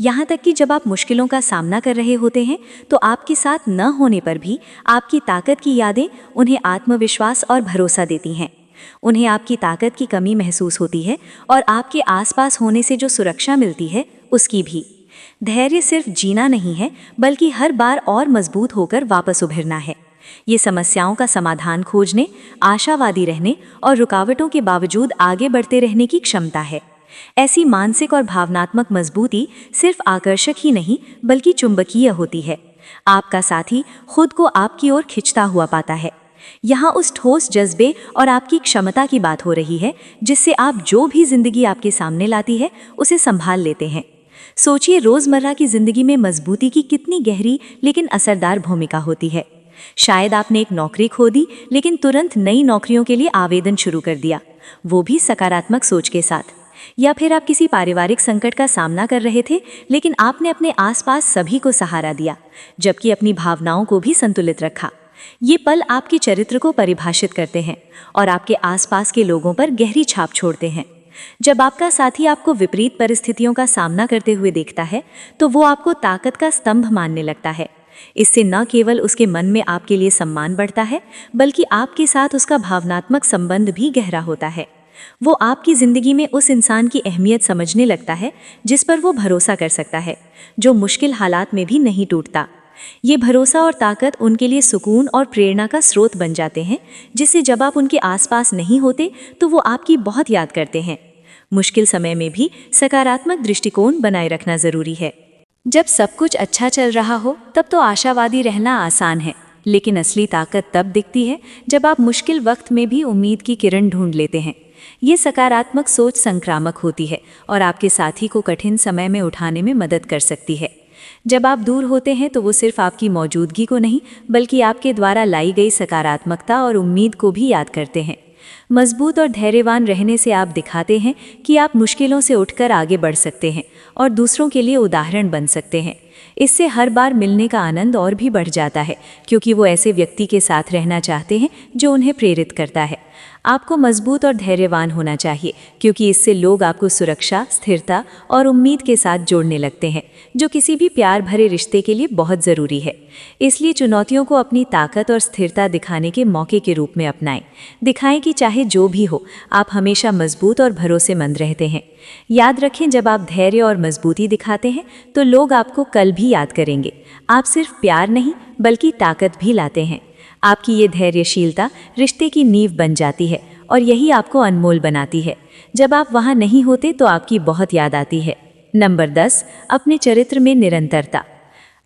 यहाँ तक कि जब आप मुश्किलों का सामना कर रहे होते हैं तो आपके साथ न होने पर भी आपकी ताकत की यादें उन्हें आत्मविश्वास और भरोसा देती हैं। उन्हें आपकी ताकत की कमी महसूस होती है और आपके आसपास होने से जो सुरक्षा मिलती है उसकी भी। धैर्य सिर्फ जीना नहीं है, बल्कि हर बार और मजबूत होकर वापस उभरना है। ये समस्याओं का समाधान खोजने, आशावादी रहने और रुकावटों के बावजूद आगे बढ़ते रहने की क्षमता है। ऐसी मानसिक और भावनात्मक मजबूती सिर्फ आकर्षक ही नहीं बल्कि चुंबकीय होती है। आपका साथी खुद को आपकी ओर खिंचता हुआ पाता है। यहाँ उस ठोस जज्बे और आपकी क्षमता की बात हो रही है जिससे आप जो भी जिंदगी आपके सामने लाती है उसे संभाल लेते हैं। सोचिए, रोजमर्रा की जिंदगी में मजबूती की कितनी गहरी लेकिन असरदार भूमिका होती है। शायद आपने एक नौकरी खो दी लेकिन तुरंत नई नौकरियों के लिए आवेदन शुरू कर दिया, वो भी सकारात्मक सोच के साथ। या फिर आप किसी पारिवारिक संकट का सामना कर रहे थे लेकिन आपने अपने आसपास सभी को सहारा दिया, जबकि अपनी भावनाओं को भी संतुलित रखा। ये पल आपके चरित्र को परिभाषित करते हैं और आपके आसपास के लोगों पर गहरी छाप छोड़ते हैं। जब आपका साथी आपको विपरीत परिस्थितियों का सामना करते हुए देखता है तो वो आपको ताकत का स्तंभ मानने लगता है। इससे न केवल उसके मन में आपके लिए सम्मान बढ़ता है, बल्कि आपके साथ उसका भावनात्मक संबंध भी गहरा होता है। वो आपकी ज़िंदगी में उस इंसान की अहमियत समझने लगता है जिस पर वो भरोसा कर सकता है, जो मुश्किल हालात में भी नहीं टूटता। ये भरोसा और ताकत उनके लिए सुकून और प्रेरणा का स्रोत बन जाते हैं, जिससे जब आप उनके आसपास नहीं होते तो वो आपकी बहुत याद करते हैं। मुश्किल समय में भी सकारात्मक दृष्टिकोण बनाए रखना ज़रूरी है। जब सब कुछ अच्छा चल रहा हो तब तो आशावादी रहना आसान है, लेकिन असली ताकत तब दिखती है जब आप मुश्किल वक्त में भी उम्मीद की किरण ढूंढ लेते हैं। ये सकारात्मक सोच संक्रामक होती है और आपके साथी को कठिन समय में उठाने में मदद कर सकती है। जब आप दूर होते हैं तो वो सिर्फ आपकी मौजूदगी को नहीं बल्कि आपके द्वारा लाई गई सकारात्मकता और उम्मीद को भी याद करते हैं। मजबूत और धैर्यवान रहने से आप दिखाते हैं कि आप मुश्किलों से उठकर आगे बढ़ सकते हैं और दूसरों के लिए उदाहरण बन सकते हैं। इससे हर बार मिलने का आनंद और भी बढ़ जाता है, क्योंकि वो ऐसे व्यक्ति के साथ रहना चाहते हैं जो उन्हें प्रेरित करता है। आपको मजबूत और धैर्यवान होना चाहिए, क्योंकि इससे लोग आपको सुरक्षा, स्थिरता और उम्मीद के साथ जोड़ने लगते हैं, जो किसी भी प्यार भरे रिश्ते के लिए बहुत ज़रूरी है। इसलिए चुनौतियों को अपनी ताकत और स्थिरता दिखाने के मौके के रूप में अपनाएं। दिखाएं कि चाहे जो भी हो, आप हमेशा मजबूत और भरोसेमंद रहते हैं। याद रखें, जब आप धैर्य और मजबूती दिखाते हैं तो लोग आपको कल भी याद करेंगे। आप सिर्फ प्यार नहीं बल्कि ताकत भी लाते हैं। आपकी ये धैर्यशीलता रिश्ते की नींव बन जाती है और यही आपको अनमोल बनाती है। जब आप वहाँ नहीं होते तो आपकी बहुत याद आती है। नंबर 10, अपने चरित्र में निरंतरता।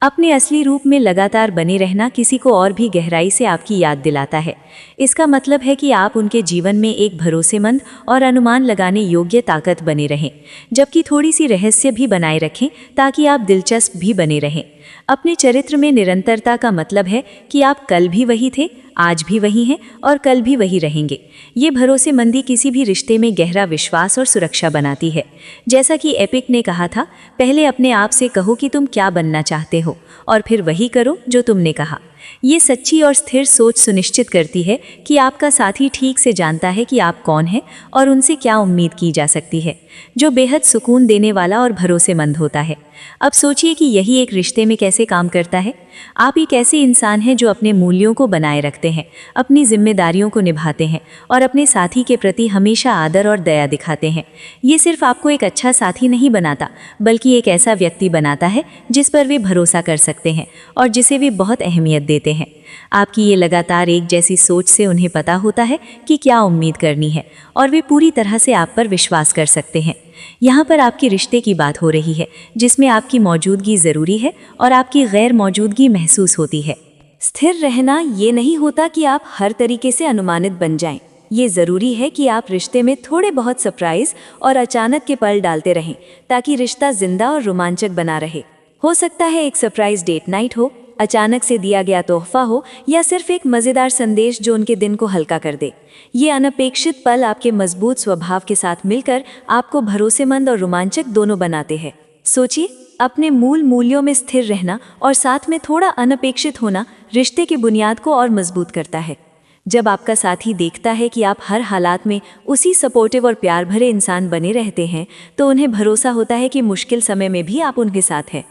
अपने असली रूप में लगातार बने रहना किसी को और भी गहराई से आपकी याद दिलाता है। इसका मतलब है कि आप उनके जीवन में एक भरोसेमंद और अनुमान लगाने योग्य ताकत बने रहें, जबकि थोड़ी सी रहस्य भी बनाए रखें ताकि आप दिलचस्प भी बने रहें। अपने चरित्र में निरंतरता का मतलब है कि आप कल भी वही थे, आज भी वही हैं और कल भी वही रहेंगे। ये भरोसेमंदी किसी भी रिश्ते में गहरा विश्वास और सुरक्षा बनाती है। जैसा कि एपिक ने कहा था, पहले अपने आप से कहो कि तुम क्या बनना चाहते हो और फिर वही करो जो तुमने कहा। ये सच्ची और स्थिर सोच सुनिश्चित करती है कि आपका साथी ठीक से जानता है कि आप कौन हैं और उनसे क्या उम्मीद की जा सकती है, जो बेहद सुकून देने वाला और भरोसेमंद होता है। अब सोचिए कि यही एक रिश्ते में कैसे काम करता है। आप एक ऐसे इंसान हैं जो अपने मूल्यों को बनाए रखते हैं, अपनी जिम्मेदारियों को निभाते हैं और अपने साथी के प्रति हमेशा आदर और दया दिखाते हैं। ये सिर्फ आपको एक अच्छा साथी नहीं बनाता, बल्कि एक ऐसा व्यक्ति बनाता है जिस पर वे भरोसा कर सकते हैं और जिसे वे बहुत अहमियत देते हैं। आपकी ये लगातार एक जैसी सोच से उन्हें पता होता है कि क्या उम्मीद करनी है और वे पूरी तरह से आप पर विश्वास कर सकते हैं। यहाँ पर आपके रिश्ते की बात हो रही है, जिसमें आपकी मौजूदगी ज़रूरी है और आपकी गैर मौजूदगी महसूस होती है। स्थिर रहना ये नहीं होता कि आप हर तरीके से अनुमानित बन जाएं। ये ज़रूरी है कि आप रिश्ते में थोड़े बहुत सरप्राइज और अचानक के पल डालते रहें ताकि रिश्ता जिंदा और रोमांचक बना रहे। हो सकता है एक सरप्राइज डेट नाइट हो, अचानक से दिया गया तोहफा हो, या सिर्फ एक मज़ेदार संदेश जो उनके दिन को हल्का कर दे। ये अनपेक्षित पल आपके मजबूत स्वभाव के साथ मिलकर आपको भरोसेमंद और रोमांचक दोनों बनाते हैं। सोचिए, अपने मूल मूल्यों में स्थिर रहना और साथ में थोड़ा अनपेक्षित होना रिश्ते की बुनियाद को और मजबूत करता है। जब आपका साथी देखता है कि आप हर हालात में उसी सपोर्टिव और प्यार भरे इंसान बने रहते हैं, तो उन्हें भरोसा होता है कि मुश्किल समय में भी आप उनके साथ हैं।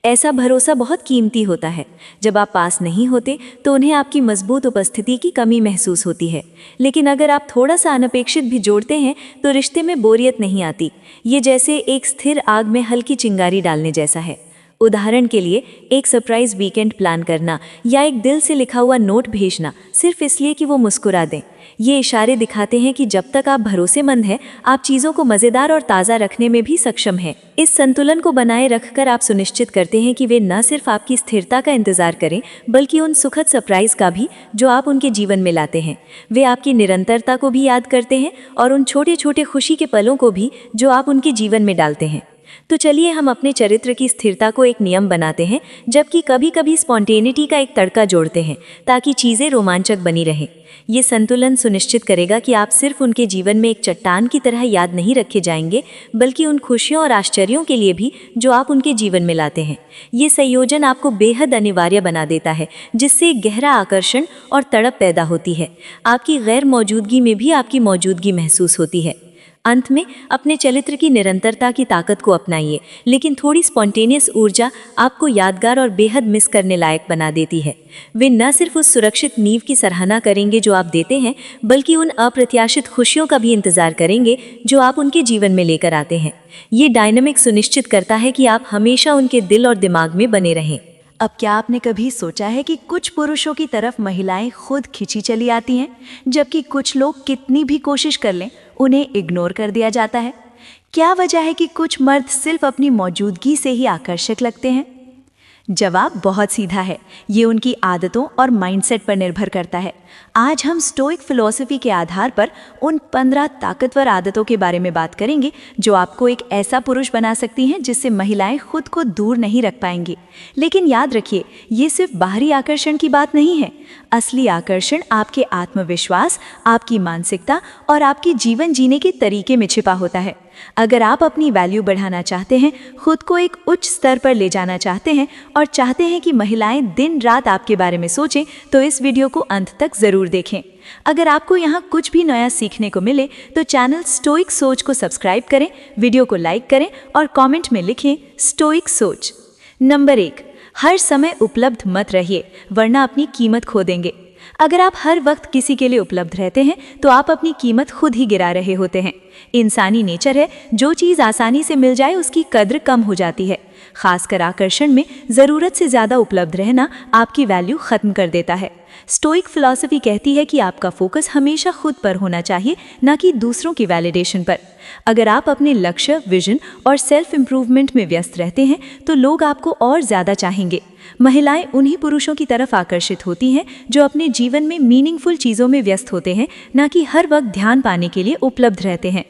ऐसा भरोसा बहुत कीमती होता है। जब आप पास नहीं होते तो उन्हें आपकी मजबूत उपस्थिति की कमी महसूस होती है, लेकिन अगर आप थोड़ा सा अनपेक्षित भी जोड़ते हैं तो रिश्ते में बोरियत नहीं आती। ये जैसे एक स्थिर आग में हल्की चिंगारी डालने जैसा है। उदाहरण के लिए, एक सरप्राइज वीकेंड प्लान करना या एक दिल से लिखा हुआ नोट भेजना सिर्फ इसलिए कि वो मुस्कुरा दें। ये इशारे दिखाते हैं कि जब तक आप भरोसेमंद हैं, आप चीज़ों को मज़ेदार और ताज़ा रखने में भी सक्षम हैं। इस संतुलन को बनाए रखकर आप सुनिश्चित करते हैं कि वे न सिर्फ आपकी स्थिरता का इंतज़ार करें, बल्कि उन सुखद सरप्राइज़ का भी जो आप उनके जीवन में लाते हैं। वे आपकी निरंतरता को भी याद करते हैं और उन छोटे छोटे खुशी के पलों को भी जो आप उनके जीवन में डालते हैं। तो चलिए हम अपने चरित्र की स्थिरता को एक नियम बनाते हैं, जबकि कभी कभी स्पॉन्टेनिटी का एक तड़का जोड़ते हैं ताकि चीज़ें रोमांचक बनी रहें। ये संतुलन सुनिश्चित करेगा कि आप सिर्फ उनके जीवन में एक चट्टान की तरह याद नहीं रखे जाएंगे, बल्कि उन खुशियों और आश्चर्यों के लिए भी जो आप उनके जीवन में लाते हैं। ये संयोजन आपको बेहद अनिवार्य बना देता है, जिससे एक गहरा आकर्षण और तड़प पैदा होती है। आपकी गैर मौजूदगी में भी आपकी मौजूदगी महसूस होती है। अंत में अपने चरित्र की निरंतरता की ताकत को अपनाइए, लेकिन थोड़ी स्पॉन्टेनियस ऊर्जा आपको यादगार और बेहद मिस करने लायक बना देती है। वे न सिर्फ उस सुरक्षित नींव की सराहना करेंगे जो आप देते हैं, बल्कि उन अप्रत्याशित खुशियों का भी इंतजार करेंगे जो आप उनके जीवन में लेकर आते हैं। ये डायनामिक सुनिश्चित करता है कि आप हमेशा उनके दिल और दिमाग में बने रहें। अब क्या आपने कभी सोचा है कि कुछ पुरुषों की तरफ महिलाएं खुद खिंची चली आती हैं, जबकि कुछ लोग कितनी भी कोशिश कर लें उन्हें इग्नोर कर दिया जाता है? क्या वजह है कि कुछ मर्द सिर्फ अपनी मौजूदगी से ही आकर्षक लगते हैं? जवाब बहुत सीधा है। ये उनकी आदतों और माइंडसेट पर निर्भर करता है। आज हम स्टोइक फिलॉसफी के आधार पर उन 15 ताकतवर आदतों के बारे में बात करेंगे जो आपको एक ऐसा पुरुष बना सकती हैं जिससे महिलाएं खुद को दूर नहीं रख पाएंगी। लेकिन याद रखिए, ये सिर्फ बाहरी आकर्षण की बात नहीं है। असली आकर्षण आपके आत्मविश्वास, आपकी मानसिकता और आपकी जीवन जीने के तरीके में छिपा होता है। अगर आप अपनी वैल्यू बढ़ाना चाहते हैं, खुद को एक उच्च स्तर पर ले जाना चाहते हैं और चाहते हैं कि महिलाएं दिन रात आपके बारे में सोचें, तो इस वीडियो को अंत तक ज़रूर देखें। अगर आपको यहाँ कुछ भी नया सीखने को मिले तो चैनल स्टोइक सोच को सब्सक्राइब करें, वीडियो को लाइक करें और कमेंट में लिखें स्टोइक सोच। नंबर 1, हर समय उपलब्ध मत रहिए, वरना अपनी कीमत खो देंगे। अगर आप हर वक्त किसी के लिए उपलब्ध रहते हैं तो आप अपनी कीमत खुद ही गिरा रहे होते हैं। इंसानी नेचर है, जो चीज़ आसानी से मिल जाए उसकी कद्र कम हो जाती है। खासकर आकर्षण में ज़रूरत से ज़्यादा उपलब्ध रहना आपकी वैल्यू ख़त्म कर देता है। स्टोइक फिलॉसफी कहती है कि आपका फोकस हमेशा खुद पर होना चाहिए, न कि दूसरों की वैलिडेशन पर। अगर आप अपने लक्ष्य, विजन और सेल्फ इम्प्रूवमेंट में व्यस्त रहते हैं तो लोग आपको और ज़्यादा चाहेंगे। महिलाएं उन्हीं पुरुषों की तरफ आकर्षित होती हैं जो अपने जीवन में मीनिंगफुल चीज़ों में व्यस्त होते हैं, न कि हर वक्त ध्यान पाने के लिए उपलब्ध रहते हैं।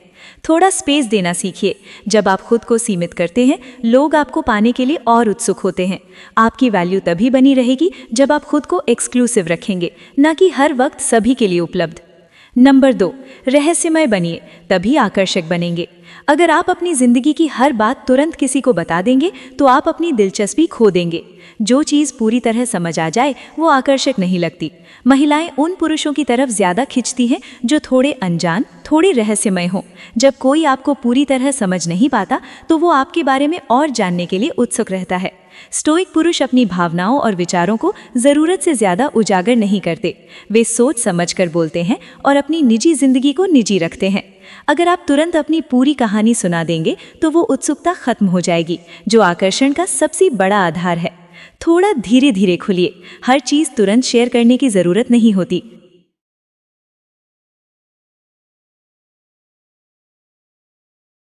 थोड़ा स्पेस देना सीखिए। जब आप खुद को सीमित करते हैं, लोग आपको पाने के लिए और उत्सुक होते हैं। आपकी वैल्यू तभी बनी रहेगी जब आप खुद को एक्सक्लूसिव रखेंगे, न कि हर वक्त सभी के लिए उपलब्ध। नंबर 2, रहस्यमय बनिए, तभी आकर्षक बनेंगे। अगर आप अपनी जिंदगी की हर बात तुरंत किसी को बता देंगे तो आप अपनी दिलचस्पी खो देंगे। जो चीज़ पूरी तरह समझ आ जाए वो आकर्षक नहीं लगती। महिलाएं उन पुरुषों की तरफ ज़्यादा खिंचती हैं जो थोड़े अनजान, थोड़े रहस्यमय हों। जब कोई आपको पूरी तरह समझ नहीं पाता तो वो आपके बारे में और जानने के लिए उत्सुक रहता है। स्टोइक पुरुष अपनी भावनाओं और विचारों को ज़रूरत से ज़्यादा उजागर नहीं करते। वे सोच समझकर बोलते हैं और अपनी निजी जिंदगी को निजी रखते हैं। अगर आप तुरंत अपनी पूरी कहानी सुना देंगे तो वो उत्सुकता खत्म हो जाएगी, जो आकर्षण का सबसे बड़ा आधार है। थोड़ा धीरे धीरे खुलिए। हर चीज़ तुरंत शेयर करने की ज़रूरत नहीं होती।